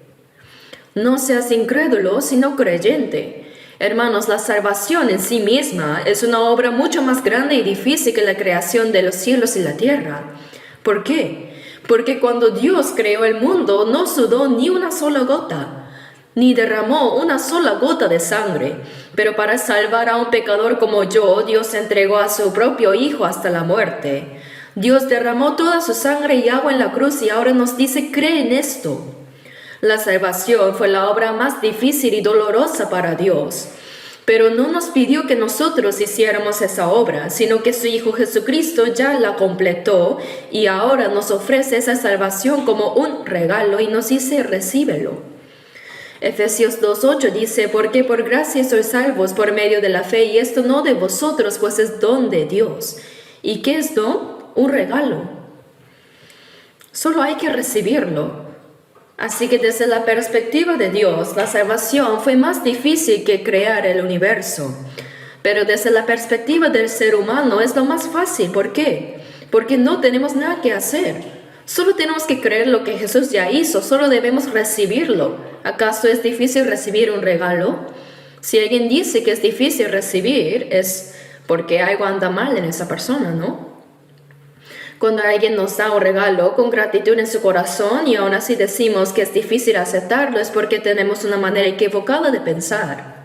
No seas incrédulo sino creyente. Hermanos, la salvación en sí misma es una obra mucho más grande y difícil que la creación de los cielos y la tierra. ¿Por qué? Porque cuando Dios creó el mundo no sudó ni una sola gota, ni derramó una sola gota de sangre. Pero para salvar a un pecador como yo, Dios entregó a su propio Hijo hasta la muerte. Dios derramó toda su sangre y agua en la cruz y ahora nos dice, cree en esto. La salvación fue la obra más difícil y dolorosa para Dios. Pero no nos pidió que nosotros hiciéramos esa obra, sino que su Hijo Jesucristo ya la completó y ahora nos ofrece esa salvación como un regalo y nos dice, recíbelo. Efesios 2:8 dice, porque por gracia sois salvos por medio de la fe, y esto no de vosotros, pues es don de Dios. ¿Y qué es don? Un regalo. Solo hay que recibirlo. Así que desde la perspectiva de Dios, la salvación fue más difícil que crear el universo. Pero desde la perspectiva del ser humano es lo más fácil. ¿Por qué? Porque no tenemos nada que hacer. Solo tenemos que creer lo que Jesús ya hizo, solo debemos recibirlo. ¿Acaso es difícil recibir un regalo? Si alguien dice que es difícil recibir, es porque algo anda mal en esa persona, ¿no? Cuando alguien nos da un regalo con gratitud en su corazón y aún así decimos que es difícil aceptarlo, es porque tenemos una manera equivocada de pensar.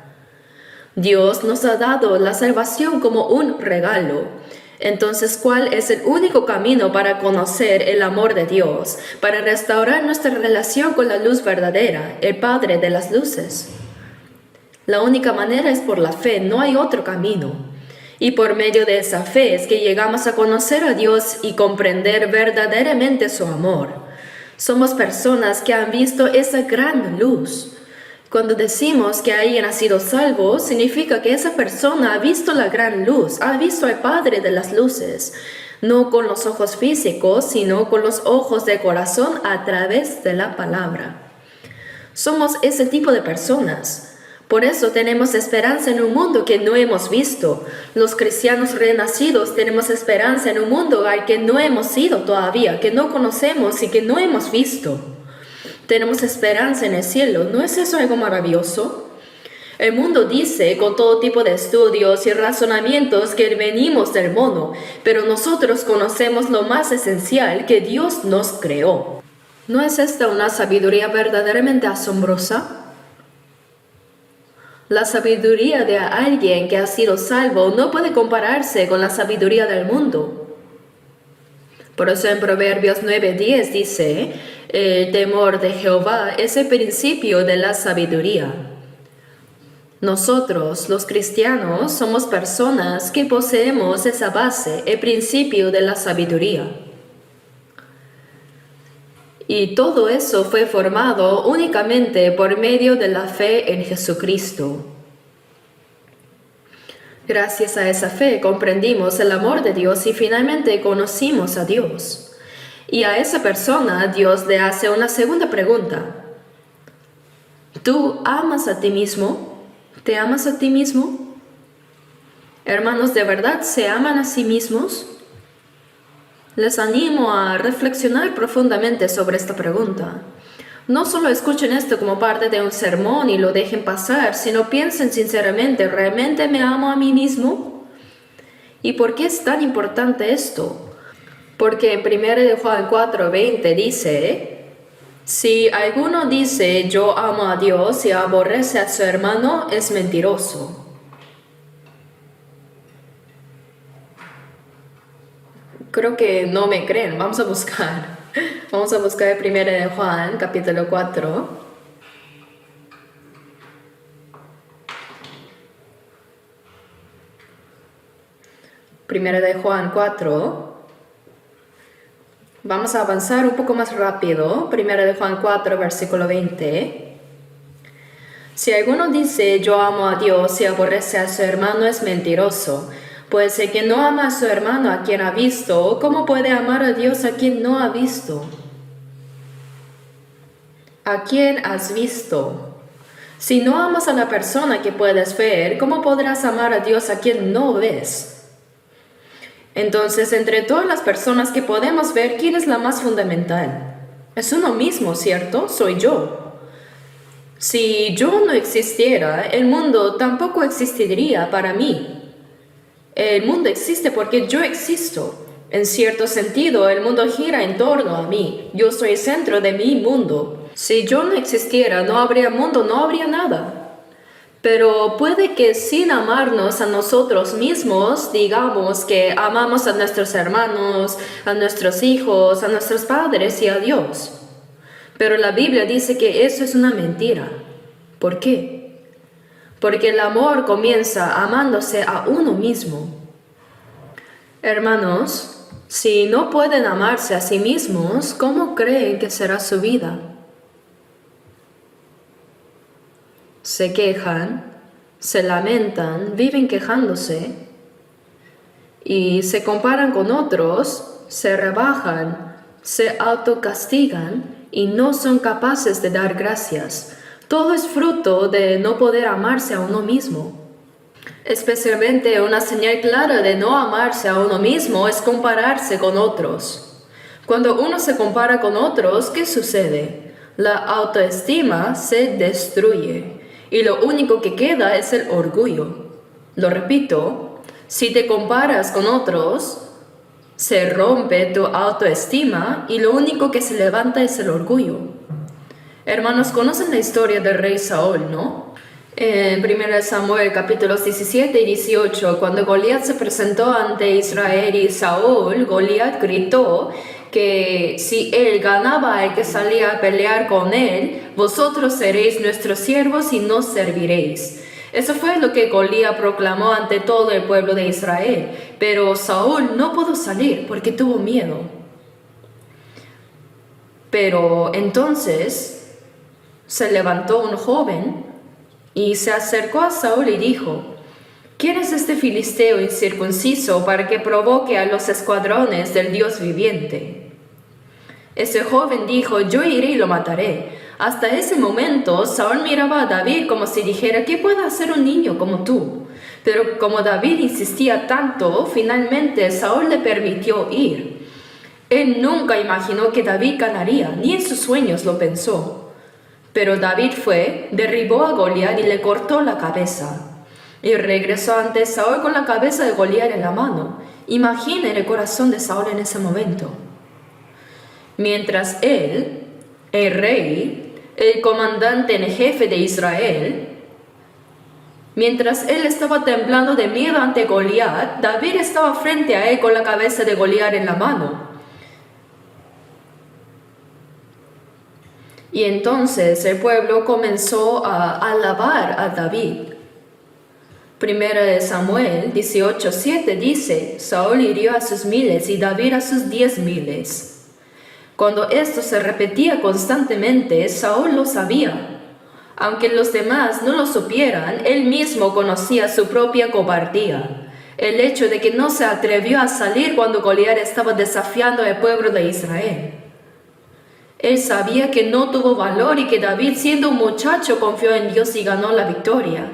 Dios nos ha dado la salvación como un regalo. Entonces, ¿cuál es el único camino para conocer el amor de Dios, para restaurar nuestra relación con la luz verdadera, el Padre de las luces? La única manera es por la fe, no hay otro camino. Y por medio de esa fe es que llegamos a conocer a Dios y comprender verdaderamente su amor. Somos personas que han visto esa gran luz. Cuando decimos que alguien ha sido salvo, significa que esa persona ha visto la gran luz, ha visto al Padre de las luces, no con los ojos físicos, sino con los ojos del corazón a través de la palabra. Somos ese tipo de personas. Por eso tenemos esperanza en un mundo que no hemos visto. Los cristianos renacidos tenemos esperanza en un mundo al que no hemos ido todavía, que no conocemos y que no hemos visto. Tenemos esperanza en el cielo. ¿No es eso algo maravilloso? El mundo dice con todo tipo de estudios y razonamientos que venimos del mono, pero nosotros conocemos lo más esencial, que Dios nos creó. ¿No es esta una sabiduría verdaderamente asombrosa? La sabiduría de alguien que ha sido salvo no puede compararse con la sabiduría del mundo. Por eso en Proverbios 9:10 dice, el temor de Jehová es el principio de la sabiduría. Nosotros, los cristianos, somos personas que poseemos esa base, el principio de la sabiduría. Y todo eso fue formado únicamente por medio de la fe en Jesucristo. Gracias a esa fe comprendimos el amor de Dios y finalmente conocimos a Dios. Y a esa persona Dios le hace una segunda pregunta. ¿Tú amas a ti mismo? ¿Te amas a ti mismo? Hermanos, ¿de verdad se aman a sí mismos? Les animo a reflexionar profundamente sobre esta pregunta. No solo escuchen esto como parte de un sermón y lo dejen pasar, sino piensen sinceramente, ¿realmente me amo a mí mismo? ¿Y por qué es tan importante esto? Porque en 1 Juan 4:20 dice, si alguno dice yo amo a Dios y aborrece a su hermano, es mentiroso. Creo que no me creen, vamos a buscar. Vamos a buscar 1 Juan, capítulo 4. Primera de Juan 4. Vamos a avanzar un poco más rápido. 1 de Juan 4, versículo 20. Si alguno dice yo amo a Dios y aborrece a su hermano, es mentiroso. Pues el que no ama a su hermano a quien ha visto, ¿cómo puede amar a Dios a quien no ha visto? ¿A quién has visto? Si no amas a la persona que puedes ver, ¿cómo podrás amar a Dios a quien no ves? Entonces, entre todas las personas que podemos ver, ¿quién es la más fundamental? Es uno mismo, ¿cierto? Soy yo. Si yo no existiera, el mundo tampoco existiría para mí. El mundo existe porque yo existo. En cierto sentido, el mundo gira en torno a mí. Yo soy el centro de mi mundo. Si yo no existiera, no habría mundo, no habría nada. Pero puede que sin amarnos a nosotros mismos, digamos que amamos a nuestros hermanos, a nuestros hijos, a nuestros padres y a Dios. Pero la Biblia dice que eso es una mentira. ¿Por qué? Porque el amor comienza amándose a uno mismo. Hermanos, si no pueden amarse a sí mismos, ¿cómo creen que será su vida? Se quejan, se lamentan, viven quejándose y se comparan con otros, se rebajan, se autocastigan y no son capaces de dar gracias. Todo es fruto de no poder amarse a uno mismo. Especialmente una señal clara de no amarse a uno mismo es compararse con otros. Cuando uno se compara con otros, ¿qué sucede? La autoestima se destruye y lo único que queda es el orgullo. Lo repito, si te comparas con otros, se rompe tu autoestima y lo único que se levanta es el orgullo. Hermanos, conocen la historia del rey Saúl, ¿no? En 1 Samuel capítulos 17 y 18, cuando Goliat se presentó ante Israel y Saúl, Goliat gritó que si él ganaba al que salía a pelear con él, vosotros seréis nuestros siervos y nos serviréis. Eso fue lo que Goliat proclamó ante todo el pueblo de Israel, pero Saúl no pudo salir porque tuvo miedo. Pero entonces se levantó un joven y se acercó a Saúl y dijo: ¿Quién es este filisteo incircunciso para que provoque a los escuadrones del Dios viviente? Ese joven dijo: yo iré y lo mataré. Hasta ese momento Saúl miraba a David como si dijera: ¿qué puede hacer un niño como tú? Pero como David insistía tanto, finalmente Saúl le permitió ir. Él nunca imaginó que David ganaría, ni en sus sueños lo pensó. Pero David fue, derribó a Goliat y le cortó la cabeza. Y regresó ante Saúl con la cabeza de Goliat en la mano. Imaginen el corazón de Saúl en ese momento. Mientras él, el rey, el comandante en jefe de Israel, mientras él estaba temblando de miedo ante Goliat, David estaba frente a él con la cabeza de Goliat en la mano. Y entonces el pueblo comenzó a alabar a David. 1 Samuel 18:7 dice: Saúl hirió a sus miles y David a sus 10,000. Cuando esto se repetía constantemente, Saúl lo sabía. Aunque los demás no lo supieran, él mismo conocía su propia cobardía. El hecho de que no se atrevió a salir cuando Goliat estaba desafiando al pueblo de Israel. Él sabía que no tuvo valor y que David, siendo un muchacho, confió en Dios y ganó la victoria.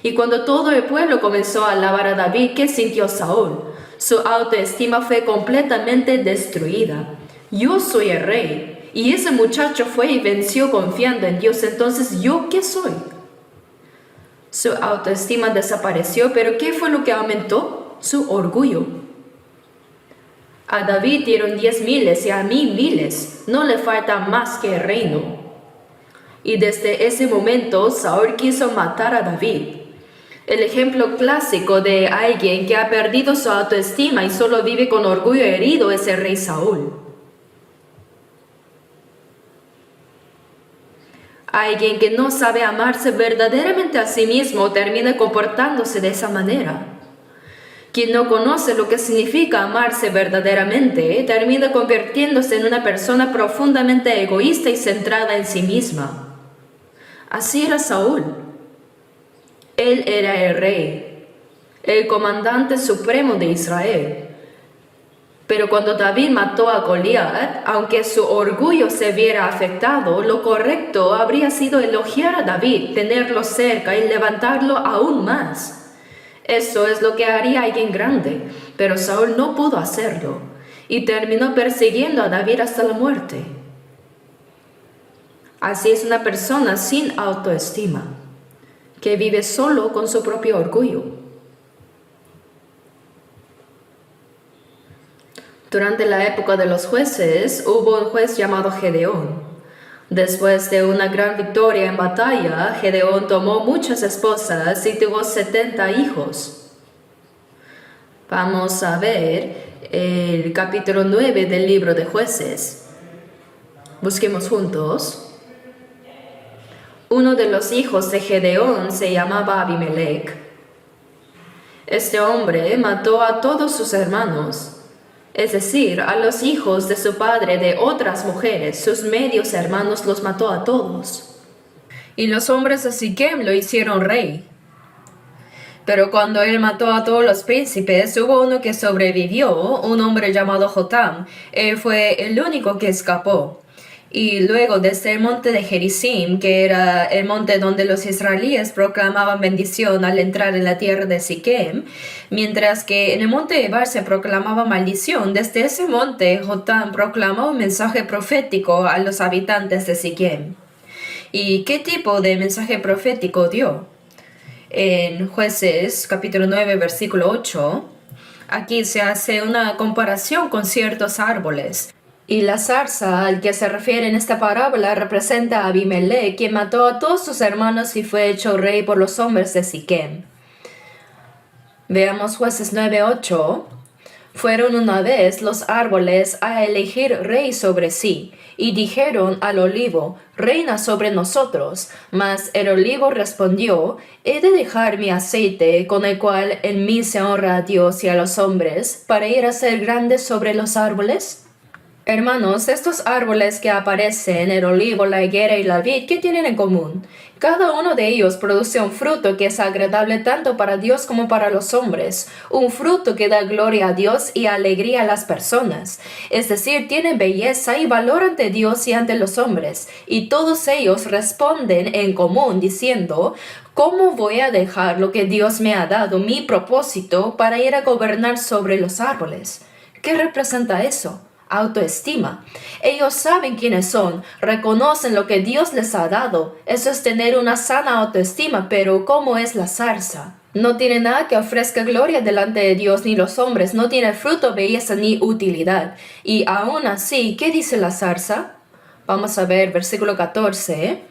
Y cuando todo el pueblo comenzó a alabar a David, ¿qué sintió Saúl? Su autoestima fue completamente destruida. Yo soy el rey, y ese muchacho fue y venció confiando en Dios. Entonces, ¿yo qué soy? Su autoestima desapareció, pero ¿qué fue lo que aumentó? Su orgullo. A David dieron 10,000 y a mí 1,000. No le falta más que el reino. Y desde ese momento, Saúl quiso matar a David. El ejemplo clásico de alguien que ha perdido su autoestima y solo vive con orgullo herido es el rey Saúl. Alguien que no sabe amarse verdaderamente a sí mismo termina comportándose de esa manera. Quien no conoce lo que significa amarse verdaderamente termina convirtiéndose en una persona profundamente egoísta y centrada en sí misma. Así era Saúl. Él era el rey, el comandante supremo de Israel. Pero cuando David mató a Goliat, aunque su orgullo se viera afectado, lo correcto habría sido elogiar a David, tenerlo cerca y levantarlo aún más. Eso es lo que haría alguien grande, pero Saúl no pudo hacerlo y terminó persiguiendo a David hasta la muerte. Así es una persona sin autoestima, que vive solo con su propio orgullo. Durante la época de los jueces, hubo un juez llamado Gedeón. Después de una gran victoria en batalla, Gedeón tomó muchas esposas y tuvo 70 hijos. Vamos a ver el capítulo 9 del libro de Jueces. Busquemos juntos. Uno de los hijos de Gedeón se llamaba Abimelech. Este hombre mató a todos sus hermanos, es decir, a los hijos de su padre de otras mujeres. Sus medios hermanos los mató a todos. Y los hombres de Siquem lo hicieron rey. Pero cuando él mató a todos los príncipes, hubo uno que sobrevivió, un hombre llamado Jotam. Él fue el único que escapó. Y luego desde el monte de Gerizim, que era el monte donde los israelíes proclamaban bendición al entrar en la tierra de Siquem, mientras que en el monte Ebal se proclamaba maldición, desde ese monte Jotam proclamó un mensaje profético a los habitantes de Siquem. ¿Y qué tipo de mensaje profético dio? En Jueces capítulo 9 versículo 8, aquí se hace una comparación con ciertos árboles. Y la zarza al que se refiere en esta parábola representa a Abimelech, quien mató a todos sus hermanos y fue hecho rey por los hombres de Siquem. Veamos Jueces 9:8. Fueron una vez los árboles a elegir rey sobre sí, y dijeron al olivo, reina sobre nosotros. Mas el olivo respondió, ¿he de dejar mi aceite, con el cual en mí se honra a Dios y a los hombres, para ir a ser grande sobre los árboles? Hermanos, estos árboles que aparecen, el olivo, la higuera y la vid, ¿qué tienen en común? Cada uno de ellos produce un fruto que es agradable tanto para Dios como para los hombres, un fruto que da gloria a Dios y alegría a las personas. Es decir, tienen belleza y valor ante Dios y ante los hombres, y todos ellos responden en común diciendo, ¿cómo voy a dejar lo que Dios me ha dado, mi propósito, para ir a gobernar sobre los árboles? ¿Qué representa eso? Autoestima. Ellos saben quiénes son, reconocen lo que Dios les ha dado. Eso es tener una sana autoestima, pero ¿cómo es la zarza? No tiene nada que ofrezca gloria delante de Dios ni los hombres, no tiene fruto, belleza ni utilidad. Y aún así, ¿qué dice la zarza? Vamos a ver versículo 14.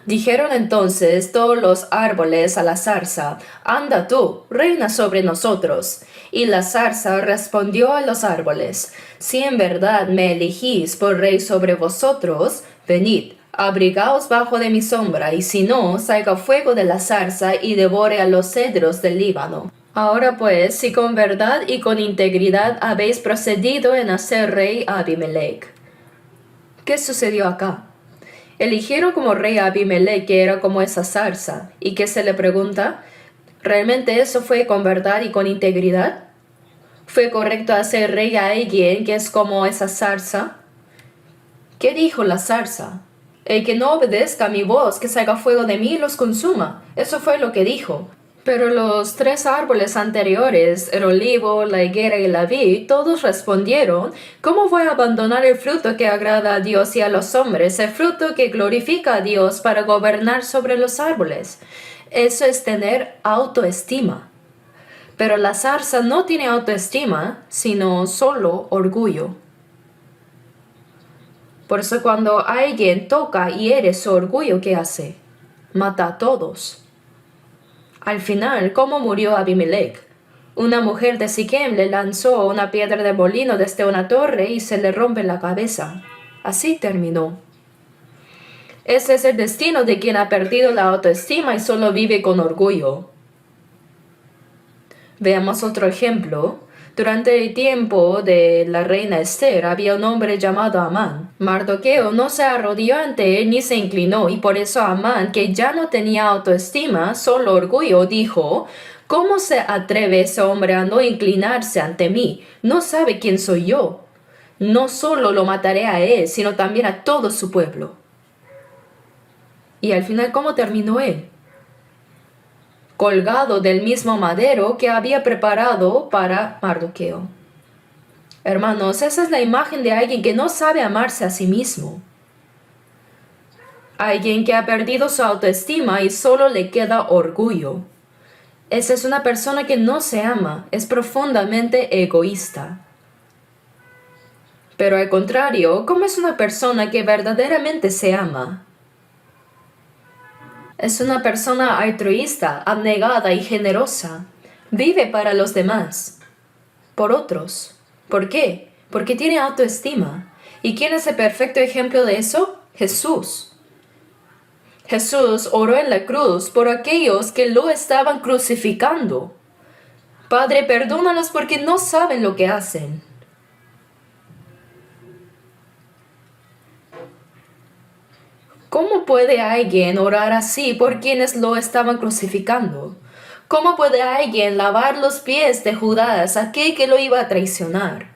Dijeron entonces todos los árboles a la zarza, anda tú, reina sobre nosotros. Y la zarza respondió a los árboles, si en verdad me elegís por rey sobre vosotros, venid, abrigaos bajo de mi sombra, y si no, salga fuego de la zarza y devore a los cedros del Líbano. Ahora pues, si con verdad y con integridad habéis procedido en hacer rey a Abimelech. ¿Qué sucedió acá? Eligieron como rey a Abimelech, que era como esa zarza. ¿Y qué se le pregunta? ¿Realmente eso fue con verdad y con integridad? ¿Fue correcto hacer rey a alguien que es como esa zarza? ¿Qué dijo la zarza? El que no obedezca a mi voz, que salga fuego de mí y los consuma. Eso fue lo que dijo. Pero los tres árboles anteriores, el olivo, la higuera y la vid, todos respondieron, ¿cómo voy a abandonar el fruto que agrada a Dios y a los hombres, el fruto que glorifica a Dios para gobernar sobre los árboles? Eso es tener autoestima. Pero la zarza no tiene autoestima, sino solo orgullo. Por eso cuando alguien toca y hiere su orgullo, ¿qué hace? Mata a todos. Al final, ¿cómo murió Abimelech? Una mujer de Siquem le lanzó una piedra de molino desde una torre y se le rompe la cabeza. Así terminó. Ese es el destino de quien ha perdido la autoestima y solo vive con orgullo. Veamos otro ejemplo. Durante el tiempo de la reina Esther había un hombre llamado Amán. Mardoqueo no se arrodilló ante él ni se inclinó, y por eso Amán, que ya no tenía autoestima, solo orgullo, dijo, ¿cómo se atreve ese hombre a no inclinarse ante mí? No sabe quién soy yo. No solo lo mataré a él, sino también a todo su pueblo. Y al final, ¿cómo terminó él? Colgado del mismo madero que había preparado para Mardoqueo. Hermanos, esa es la imagen de alguien que no sabe amarse a sí mismo. Alguien que ha perdido su autoestima y solo le queda orgullo. Esa es una persona que no se ama, es profundamente egoísta. Pero al contrario, ¿cómo es una persona que verdaderamente se ama? Es una persona altruista, abnegada y generosa. Vive para los demás, por otros. ¿Por qué? Porque tiene autoestima. ¿Y quién es el perfecto ejemplo de eso? Jesús. Jesús oró en la cruz por aquellos que lo estaban crucificando. Padre, perdónalos porque no saben lo que hacen. ¿Cómo puede alguien orar así por quienes lo estaban crucificando? ¿Cómo puede alguien lavar los pies de Judas, aquel que lo iba a traicionar?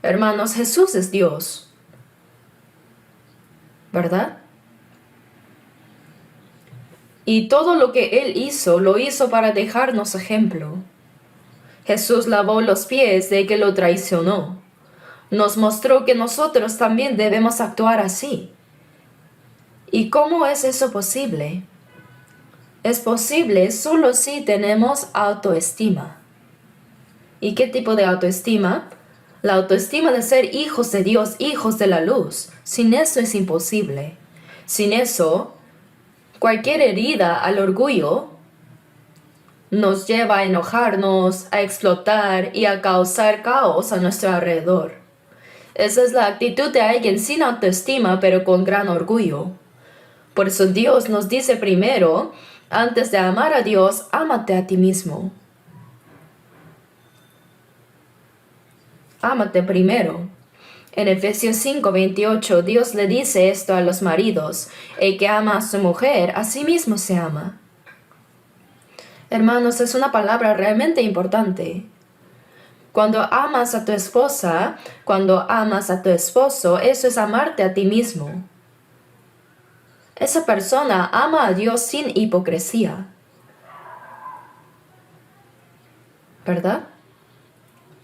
Hermanos, Jesús es Dios, ¿verdad? Y todo lo que Él hizo, lo hizo para dejarnos ejemplo. Jesús lavó los pies de que lo traicionó. Nos mostró que nosotros también debemos actuar así. ¿Y cómo es eso posible? Es posible solo si tenemos autoestima. ¿Y qué tipo de autoestima? La autoestima de ser hijos de Dios, hijos de la luz. Sin eso es imposible. Sin eso, cualquier herida al orgullo nos lleva a enojarnos, a explotar y a causar caos a nuestro alrededor. Esa es la actitud de alguien sin autoestima pero con gran orgullo. Por eso Dios nos dice primero, antes de amar a Dios, ámate a ti mismo. Ámate primero. En Efesios 5:28, Dios le dice esto a los maridos: el que ama a su mujer, a sí mismo se ama. Hermanos, es una palabra realmente importante. Cuando amas a tu esposa, cuando amas a tu esposo, eso es amarte a ti mismo. Esa persona ama a Dios sin hipocresía. ¿Verdad?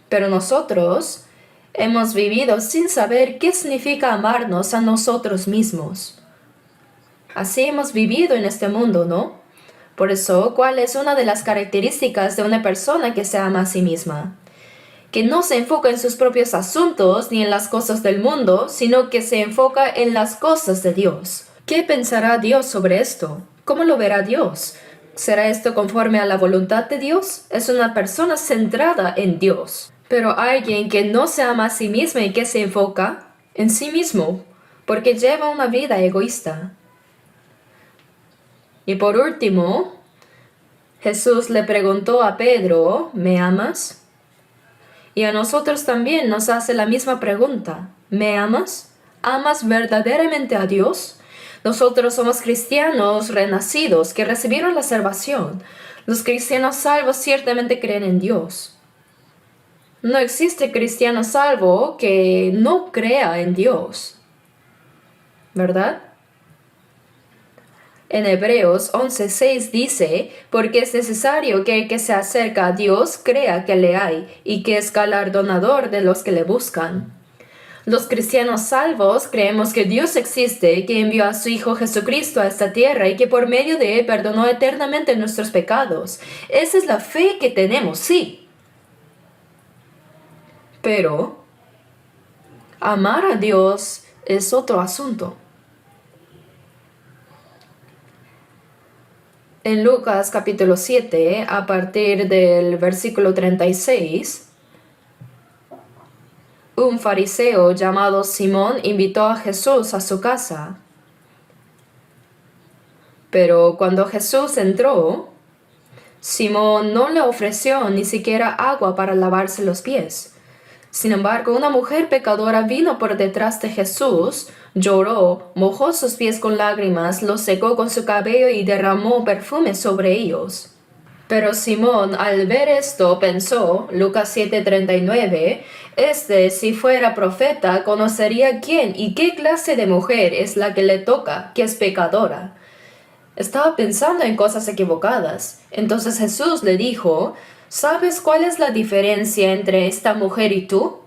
Pero nosotros hemos vivido sin saber qué significa amarnos a nosotros mismos. Así hemos vivido en este mundo, ¿no? Por eso, ¿cuál es una de las características de una persona que se ama a sí misma? Que no se enfoca en sus propios asuntos ni en las cosas del mundo, sino que se enfoca en las cosas de Dios. ¿Qué pensará Dios sobre esto? ¿Cómo lo verá Dios? ¿Será esto conforme a la voluntad de Dios? Es una persona centrada en Dios. Pero alguien que no se ama a sí misma y que se enfoca en sí mismo, porque lleva una vida egoísta. Y por último, Jesús le preguntó a Pedro, ¿me amas? Y a nosotros también nos hace la misma pregunta, ¿me amas? ¿Amas verdaderamente a Dios? Nosotros somos cristianos renacidos que recibieron la salvación. Los cristianos salvos ciertamente creen en Dios. No existe cristiano salvo que no crea en Dios, ¿verdad? En Hebreos 11:6 dice, porque es necesario que el que se acerca a Dios crea que le hay y que es galardonador de los que le buscan. Los cristianos salvos creemos que Dios existe, que envió a su Hijo Jesucristo a esta tierra y que por medio de él perdonó eternamente nuestros pecados. Esa es la fe que tenemos, sí. Pero amar a Dios es otro asunto. En Lucas capítulo 7, a partir del versículo 36, un fariseo llamado Simón invitó a Jesús a su casa. Pero cuando Jesús entró, Simón no le ofreció ni siquiera agua para lavarse los pies. Sin embargo, una mujer pecadora vino por detrás de Jesús, lloró, mojó sus pies con lágrimas, los secó con su cabello y derramó perfume sobre ellos. Pero Simón, al ver esto, pensó, Lucas 7:39, si fuera profeta, conocería quién y qué clase de mujer es la que le toca, que es pecadora. Estaba pensando en cosas equivocadas. Entonces Jesús le dijo, ¿sabes cuál es la diferencia entre esta mujer y tú?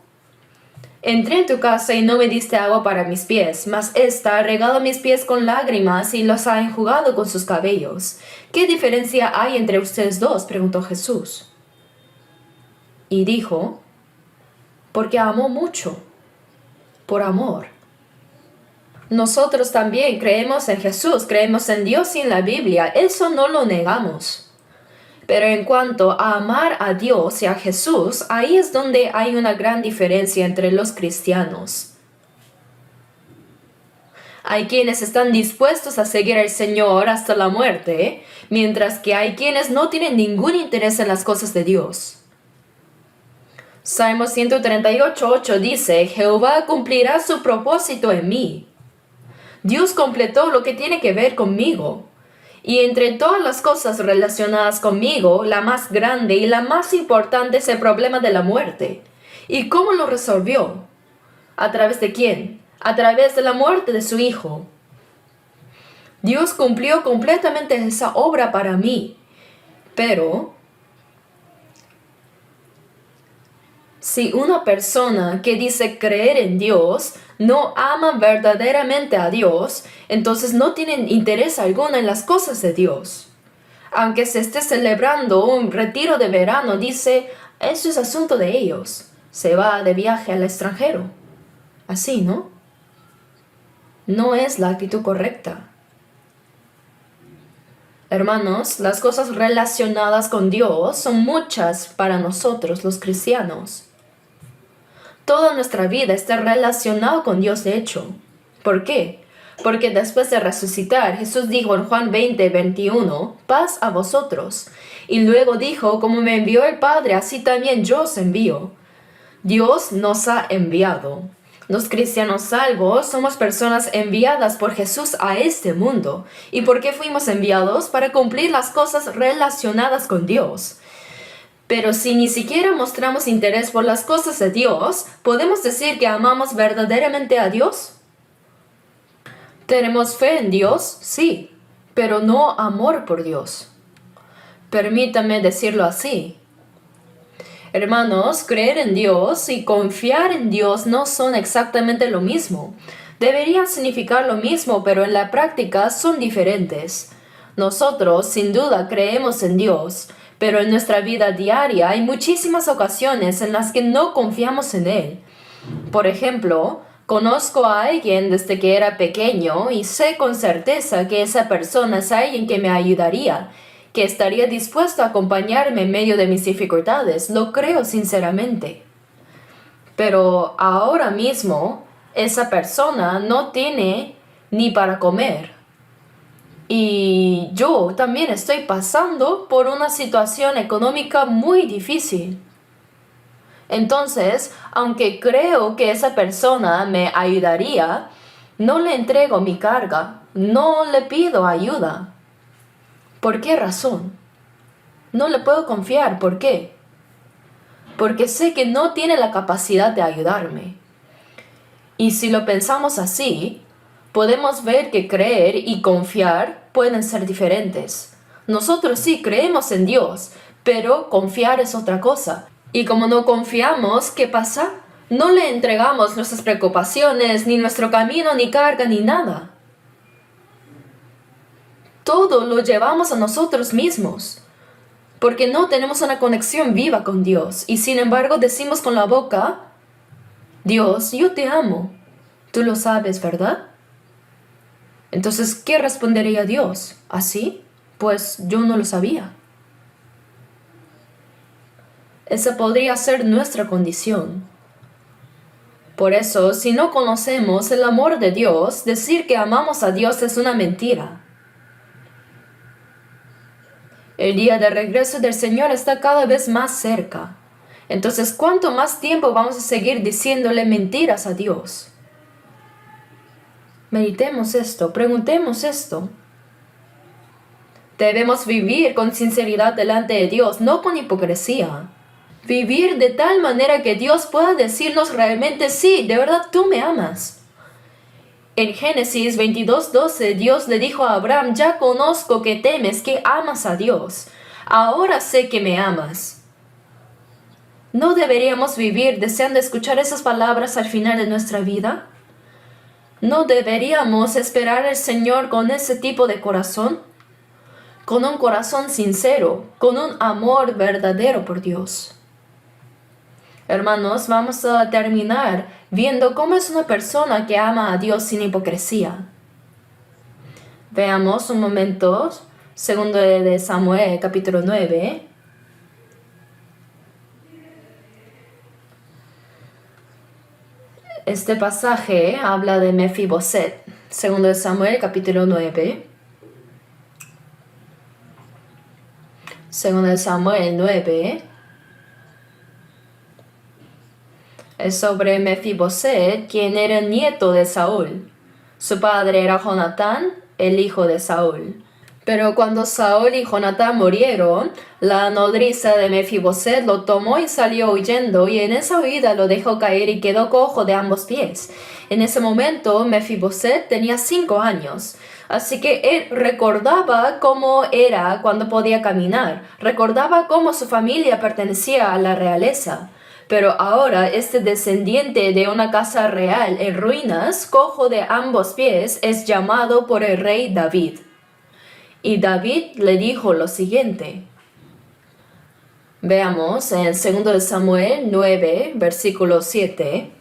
Entré en tu casa y no me diste agua para mis pies, mas ésta ha regado mis pies con lágrimas y los ha enjugado con sus cabellos. ¿Qué diferencia hay entre ustedes dos?, preguntó Jesús. Y dijo, porque amó mucho, por amor. Nosotros también creemos en Jesús, creemos en Dios y en la Biblia, eso no lo negamos. Pero en cuanto a amar a Dios y a Jesús, ahí es donde hay una gran diferencia entre los cristianos. Hay quienes están dispuestos a seguir al Señor hasta la muerte, mientras que hay quienes no tienen ningún interés en las cosas de Dios. Salmo 138:8 dice, Jehová cumplirá su propósito en mí. Dios completó lo que tiene que ver conmigo. Y entre todas las cosas relacionadas conmigo, la más grande y la más importante es el problema de la muerte. ¿Y cómo lo resolvió? ¿A través de quién? A través de la muerte de su Hijo. Dios cumplió completamente esa obra para mí. Pero si una persona que dice creer en Dios no ama verdaderamente a Dios, entonces no tienen interés alguno en las cosas de Dios. Aunque se esté celebrando un retiro de verano, dice, eso es asunto de ellos. se va de viaje al extranjero. Así, ¿no? No es la actitud correcta. Hermanos, las cosas relacionadas con Dios son muchas para nosotros los cristianos. Toda nuestra vida está relacionada con Dios, de hecho. ¿Por qué? Porque después de resucitar, Jesús dijo en Juan 20:21, paz a vosotros. Y luego dijo, como me envió el Padre, así también yo os envío. Dios nos ha enviado. Los cristianos salvos somos personas enviadas por Jesús a este mundo. ¿Y por qué fuimos enviados? Para cumplir las cosas relacionadas con Dios. Pero si ni siquiera mostramos interés por las cosas de Dios, ¿podemos decir que amamos verdaderamente a Dios? ¿Tenemos fe en Dios? Sí, pero no amor por Dios. Permítame decirlo así. Hermanos, creer en Dios y confiar en Dios no son exactamente lo mismo. Deberían significar lo mismo, pero en la práctica son diferentes. Nosotros, sin duda, creemos en Dios, pero en nuestra vida diaria hay muchísimas ocasiones en las que no confiamos en Él. Por ejemplo, conozco a alguien desde que era pequeño y sé con certeza que esa persona es alguien que me ayudaría, que estaría dispuesto a acompañarme en medio de mis dificultades. Lo creo sinceramente. Pero ahora mismo, esa persona no tiene ni para comer. Y yo también estoy pasando por una situación económica muy difícil. Entonces, aunque creo que esa persona me ayudaría, no le entrego mi carga, no le pido ayuda. ¿Por qué razón? No le puedo confiar. ¿Por qué? Porque sé que no tiene la capacidad de ayudarme. Y si lo pensamos así, podemos ver que creer y confiar pueden ser diferentes. Nosotros sí creemos en Dios, pero confiar es otra cosa. Y como no confiamos, ¿qué pasa? No le entregamos nuestras preocupaciones, ni nuestro camino, ni carga, ni nada. Todo lo llevamos a nosotros mismos, porque no tenemos una conexión viva con Dios. Y sin embargo decimos con la boca, Dios, yo te amo. Tú lo sabes, ¿verdad? Entonces, ¿qué respondería Dios? ¿Así? Pues yo no lo sabía. Esa podría ser nuestra condición. Por eso, si no conocemos el amor de Dios, decir que amamos a Dios es una mentira. El día de regreso del Señor está cada vez más cerca. Entonces, ¿cuánto más tiempo vamos a seguir diciéndole mentiras a Dios? Meditemos esto, preguntemos esto. Debemos vivir con sinceridad delante de Dios, no con hipocresía. Vivir de tal manera que Dios pueda decirnos realmente, sí, de verdad tú me amas. En Génesis 22:12, Dios le dijo a Abraham, ya conozco que temes, que amas a Dios. Ahora sé que me amas. ¿No deberíamos vivir deseando escuchar esas palabras al final de nuestra vida? ¿No deberíamos esperar al Señor con ese tipo de corazón? Con un corazón sincero, con un amor verdadero por Dios. Hermanos, vamos a terminar viendo cómo es una persona que ama a Dios sin hipocresía. Veamos un momento, segundo de Samuel, capítulo 9. Este pasaje habla de Mefiboset, segundo de Samuel, capítulo 9. Segundo de Samuel 9. Es sobre Mefiboset, quien era nieto de Saúl. Su padre era Jonatán, el hijo de Saúl. Pero cuando Saúl y Jonatán murieron, la nodriza de Mefiboset lo tomó y salió huyendo, y en esa huida lo dejó caer y quedó cojo de ambos pies. En ese momento, Mefiboset tenía 5 años. Así que él recordaba cómo era cuando podía caminar. Recordaba cómo su familia pertenecía a la realeza. Pero ahora este descendiente de una casa real en ruinas, cojo de ambos pies, es llamado por el rey David. Y David le dijo lo siguiente: Veamos en 2 Samuel 9, versículo 7.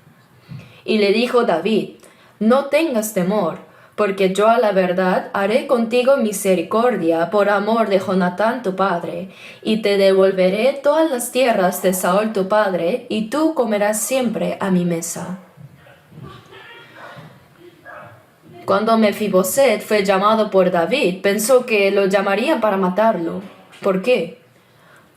Y le dijo David: no tengas temor, porque yo a la verdad haré contigo misericordia por amor de Jonatán tu padre, y te devolveré todas las tierras de Saúl tu padre, y tú comerás siempre a mi mesa. Cuando Mefiboset fue llamado por David, pensó que lo llamarían para matarlo. ¿Por qué?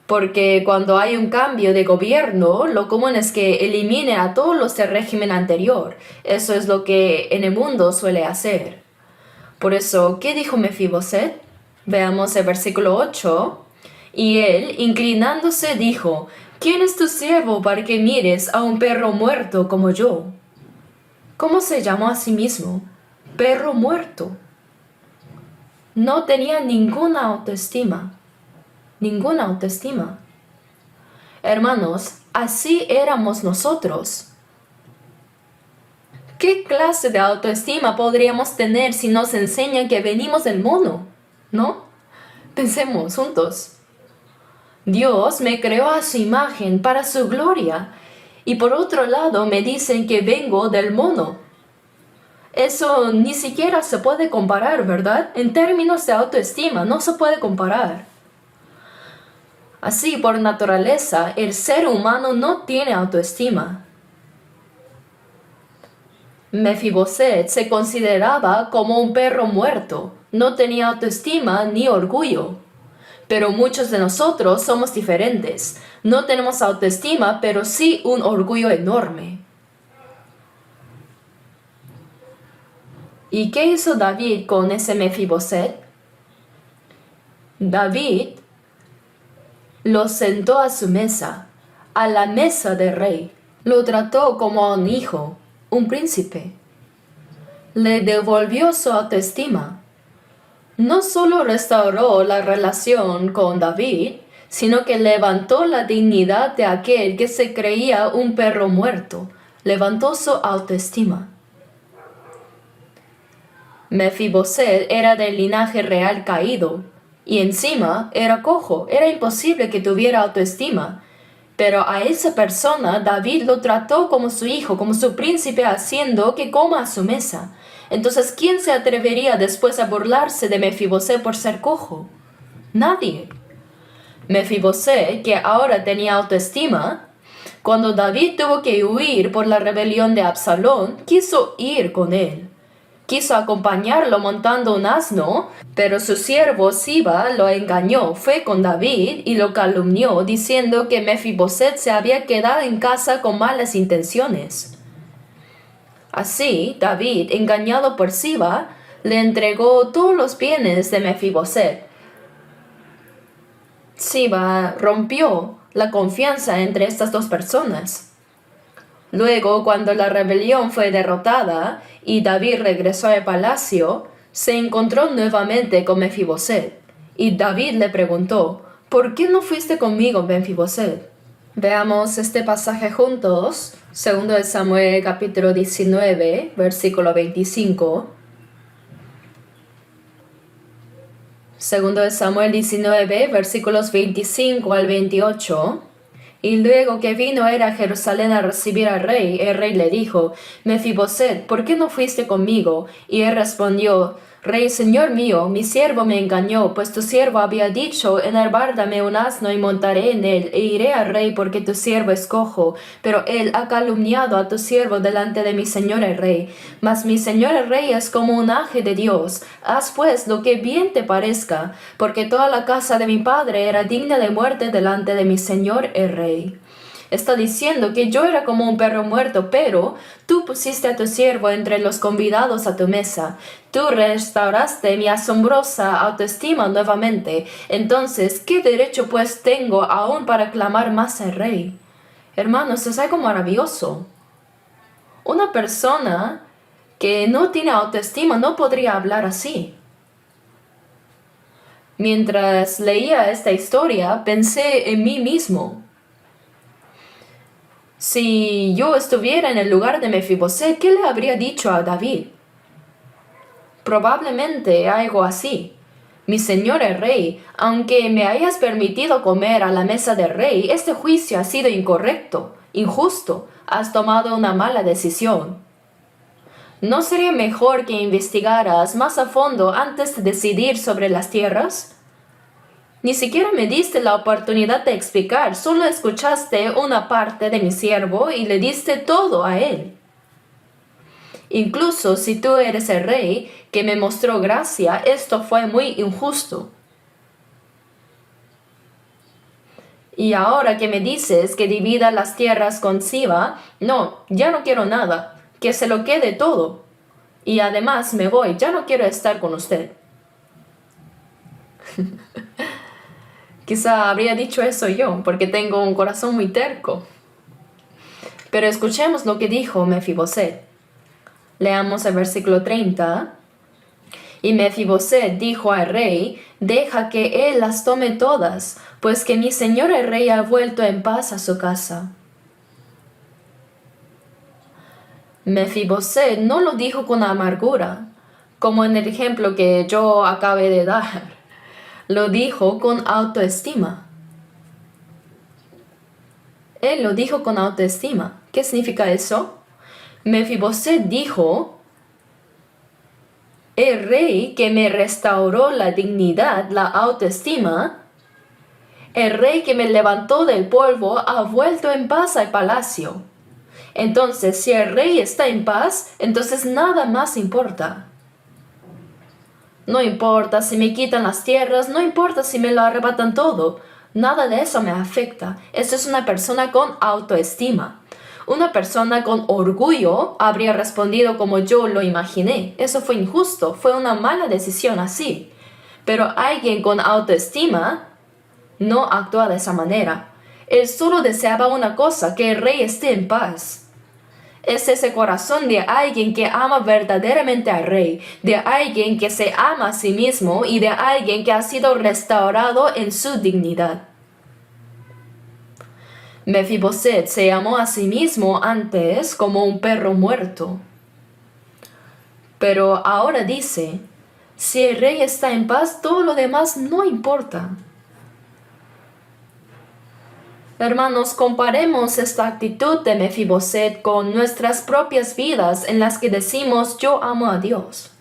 Porque cuando hay un cambio de gobierno, lo común es que eliminen a todos los del régimen anterior. Eso es lo que en el mundo suele hacer. Por eso, ¿qué dijo Mefiboset? Veamos el versículo 8. Y él, inclinándose, dijo: ¿quién es tu siervo para que mires a un perro muerto como yo? ¿Cómo se llamó a sí mismo? Perro muerto. No tenía ninguna autoestima. Ninguna autoestima. Hermanos, así éramos nosotros. ¿Qué clase de autoestima podríamos tener si nos enseñan que venimos del mono? ¿No? Pensemos juntos. Dios me creó a su imagen para su gloria, y por otro lado me dicen que vengo del mono. Eso ni siquiera se puede comparar, ¿verdad? En términos de autoestima, no se puede comparar. Así, por naturaleza, el ser humano no tiene autoestima. Mefiboset se consideraba como un perro muerto, no tenía autoestima ni orgullo. Pero muchos de nosotros somos diferentes. No tenemos autoestima, pero sí un orgullo enorme. ¿Y qué hizo David con ese Mefiboset? David lo sentó a su mesa, a la mesa del rey. Lo trató como a un hijo, un príncipe. Le devolvió su autoestima. No solo restauró la relación con David, sino que levantó la dignidad de aquel que se creía un perro muerto. Levantó su autoestima. Mefiboset era del linaje real caído, y encima era cojo, era imposible que tuviera autoestima. Pero a esa persona David lo trató como su hijo, como su príncipe, haciendo que coma a su mesa. Entonces, ¿quién se atrevería después a burlarse de Mefiboset por ser cojo? Nadie. Mefiboset, que ahora tenía autoestima, cuando David tuvo que huir por la rebelión de Absalón, quiso ir con él. Quiso acompañarlo montando un asno, pero su siervo Siba lo engañó, fue con David y lo calumnió, diciendo que Mefiboset se había quedado en casa con malas intenciones. Así, David, engañado por Siba, le entregó todos los bienes de Mefiboset. Siba rompió la confianza entre estas dos personas. Luego, cuando la rebelión fue derrotada y David regresó al palacio, se encontró nuevamente con Mefiboset. Y David le preguntó: ¿por qué no fuiste conmigo, Mefiboset? Veamos este pasaje juntos. 2 Samuel capítulo 19, versículo 25. 2 Samuel 19, versículos 25 al 28. Y luego que vino él a Jerusalén a recibir al rey, el rey le dijo: Mefiboset, ¿por qué no fuiste conmigo? Y él respondió: Rey, señor mío, mi siervo me engañó, pues tu siervo había dicho: enarbárdame un asno y montaré en él, e iré al rey porque tu siervo es cojo. Pero él ha calumniado a tu siervo delante de mi señor el rey. Mas mi señor el rey es como un ángel de Dios. Haz pues lo que bien te parezca, porque toda la casa de mi padre era digna de muerte delante de mi señor el rey. Está diciendo que yo era como un perro muerto, pero tú pusiste a tu siervo entre los convidados a tu mesa. Tú restauraste mi asombrosa autoestima nuevamente. Entonces, ¿qué derecho pues tengo aún para clamar más al rey? Hermanos, es algo maravilloso. Una persona que no tiene autoestima no podría hablar así. Mientras leía esta historia, pensé en mí mismo. Si yo estuviera en el lugar de Mefiboset, ¿qué le habría dicho a David? Probablemente algo así. Mi señor el rey, aunque me hayas permitido comer a la mesa del rey, este juicio ha sido incorrecto, injusto. Has tomado una mala decisión. ¿No sería mejor que investigaras más a fondo antes de decidir sobre las tierras? Ni siquiera me diste la oportunidad de explicar, solo escuchaste una parte de mi siervo y le diste todo a él. Incluso si tú eres el rey que me mostró gracia, esto fue muy injusto. Y ahora que me dices que divida las tierras con Siba, no, ya no quiero nada, que se lo quede todo. Y además me voy, ya no quiero estar con usted. Quizá habría dicho eso yo, porque tengo un corazón muy terco. Pero escuchemos lo que dijo Mefiboset. Leamos el versículo 30. Y Mefiboset dijo al rey, deja que él las tome todas, pues que mi señor el rey ha vuelto en paz a su casa. Mefiboset no lo dijo con amargura, como en el ejemplo que yo acabé de dar. Lo dijo con autoestima. Él lo dijo con autoestima. ¿Qué significa eso? Mefiboset dijo, el rey que me restauró la dignidad, la autoestima, el rey que me levantó del polvo ha vuelto en paz al palacio. Entonces, si el rey está en paz, entonces nada más importa. No importa si me quitan las tierras, no importa si me lo arrebatan todo. Nada de eso me afecta. Eso es una persona con autoestima. Una persona con orgullo habría respondido como yo lo imaginé. Eso fue injusto, fue una mala decisión así. Pero alguien con autoestima no actúa de esa manera. Él solo deseaba una cosa, que el rey esté en paz. Es ese corazón de alguien que ama verdaderamente al rey, de alguien que se ama a sí mismo y de alguien que ha sido restaurado en su dignidad. Mefiboset se amó a sí mismo antes como un perro muerto. Pero ahora dice, si el rey está en paz, todo lo demás no importa. Hermanos, comparemos esta actitud de Mefiboset con nuestras propias vidas en las que decimos yo amo a Dios.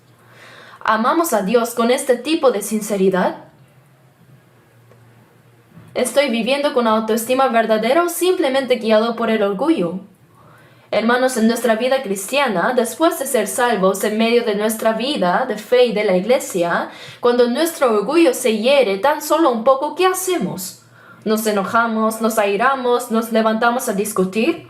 ¿Amamos a Dios con este tipo de sinceridad? ¿Estoy viviendo con autoestima verdadera o simplemente guiado por el orgullo? Hermanos, en nuestra vida cristiana, después de ser salvos en medio de nuestra vida de fe y de la iglesia, cuando nuestro orgullo se hiere tan solo un poco, ¿qué hacemos? ¿Nos enojamos, nos airamos, nos levantamos a discutir?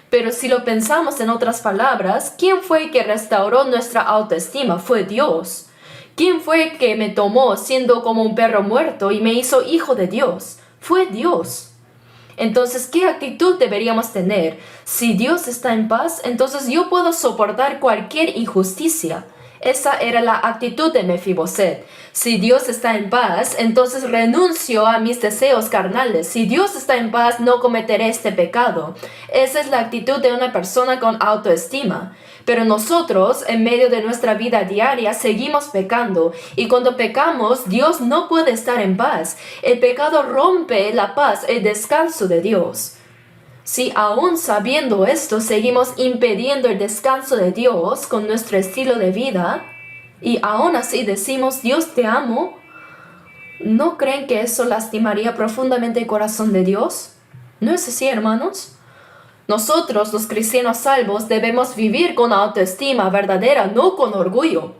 Pero si lo pensamos en otras palabras, ¿quién fue el que restauró nuestra autoestima? Fue Dios. ¿Quién fue el que me tomó siendo como un perro muerto y me hizo hijo de Dios? Fue Dios. Entonces, ¿qué actitud deberíamos tener? Si Dios está en paz, entonces yo puedo soportar cualquier injusticia. Esa era la actitud de Mefiboset. Si Dios está en paz, entonces renuncio a mis deseos carnales. Si Dios está en paz, no cometeré este pecado. Esa es la actitud de una persona con autoestima. Pero nosotros, en medio de nuestra vida diaria, seguimos pecando. Y cuando pecamos, Dios no puede estar en paz. El pecado rompe la paz, el descanso de Dios. Si aún sabiendo esto seguimos impidiendo el descanso de Dios con nuestro estilo de vida, y aún así decimos Dios te amo, ¿no creen que eso lastimaría profundamente el corazón de Dios? ¿No es así, hermanos? Nosotros, los cristianos salvos, debemos vivir con autoestima verdadera, no con orgullo.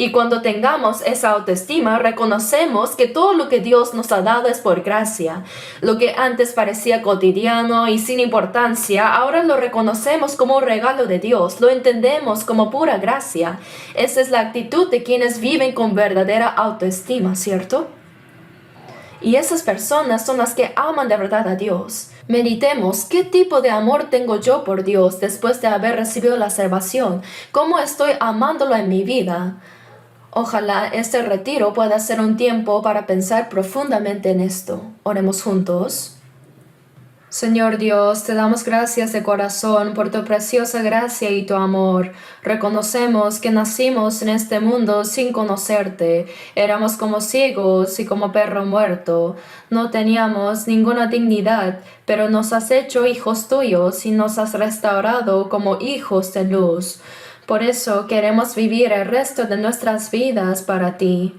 Y cuando tengamos esa autoestima, reconocemos que todo lo que Dios nos ha dado es por gracia. Lo que antes parecía cotidiano y sin importancia, ahora lo reconocemos como un regalo de Dios, lo entendemos como pura gracia. Esa es la actitud de quienes viven con verdadera autoestima, ¿cierto? Y esas personas son las que aman de verdad a Dios. Meditemos, ¿qué tipo de amor tengo yo por Dios después de haber recibido la salvación? ¿Cómo estoy amándolo en mi vida? Ojalá este retiro pueda ser un tiempo para pensar profundamente en esto. Oremos juntos. Señor Dios, te damos gracias de corazón por tu preciosa gracia y tu amor. Reconocemos que nacimos en este mundo sin conocerte. Éramos como ciegos y como perro muerto. No teníamos ninguna dignidad, pero nos has hecho hijos tuyos y nos has restaurado como hijos de luz. Por eso queremos vivir el resto de nuestras vidas para ti.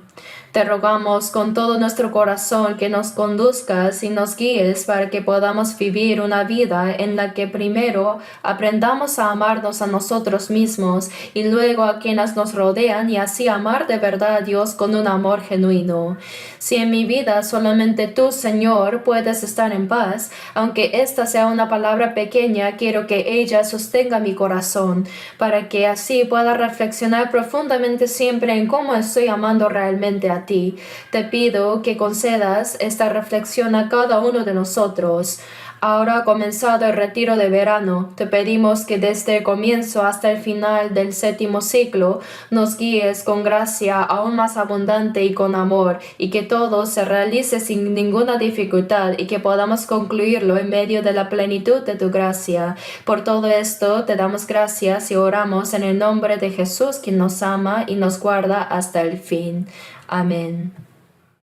Te rogamos con todo nuestro corazón que nos conduzcas y nos guíes para que podamos vivir una vida en la que primero aprendamos a amarnos a nosotros mismos y luego a quienes nos rodean y así amar de verdad a Dios con un amor genuino. Si en mi vida solamente tú, Señor, puedes estar en paz, aunque esta sea una palabra pequeña, quiero que ella sostenga mi corazón, para que así pueda reflexionar profundamente siempre en cómo estoy amando realmente a ti. Te pido que concedas esta reflexión a cada uno de nosotros. Ahora ha comenzado el retiro de verano. Te pedimos que desde el comienzo hasta el final del 7º ciclo nos guíes con gracia aún más abundante y con amor, y que todo se realice sin ninguna dificultad y que podamos concluirlo en medio de la plenitud de tu gracia. Por todo esto te damos gracias y oramos en el nombre de Jesús, quien nos ama y nos guarda hasta el fin. Amén.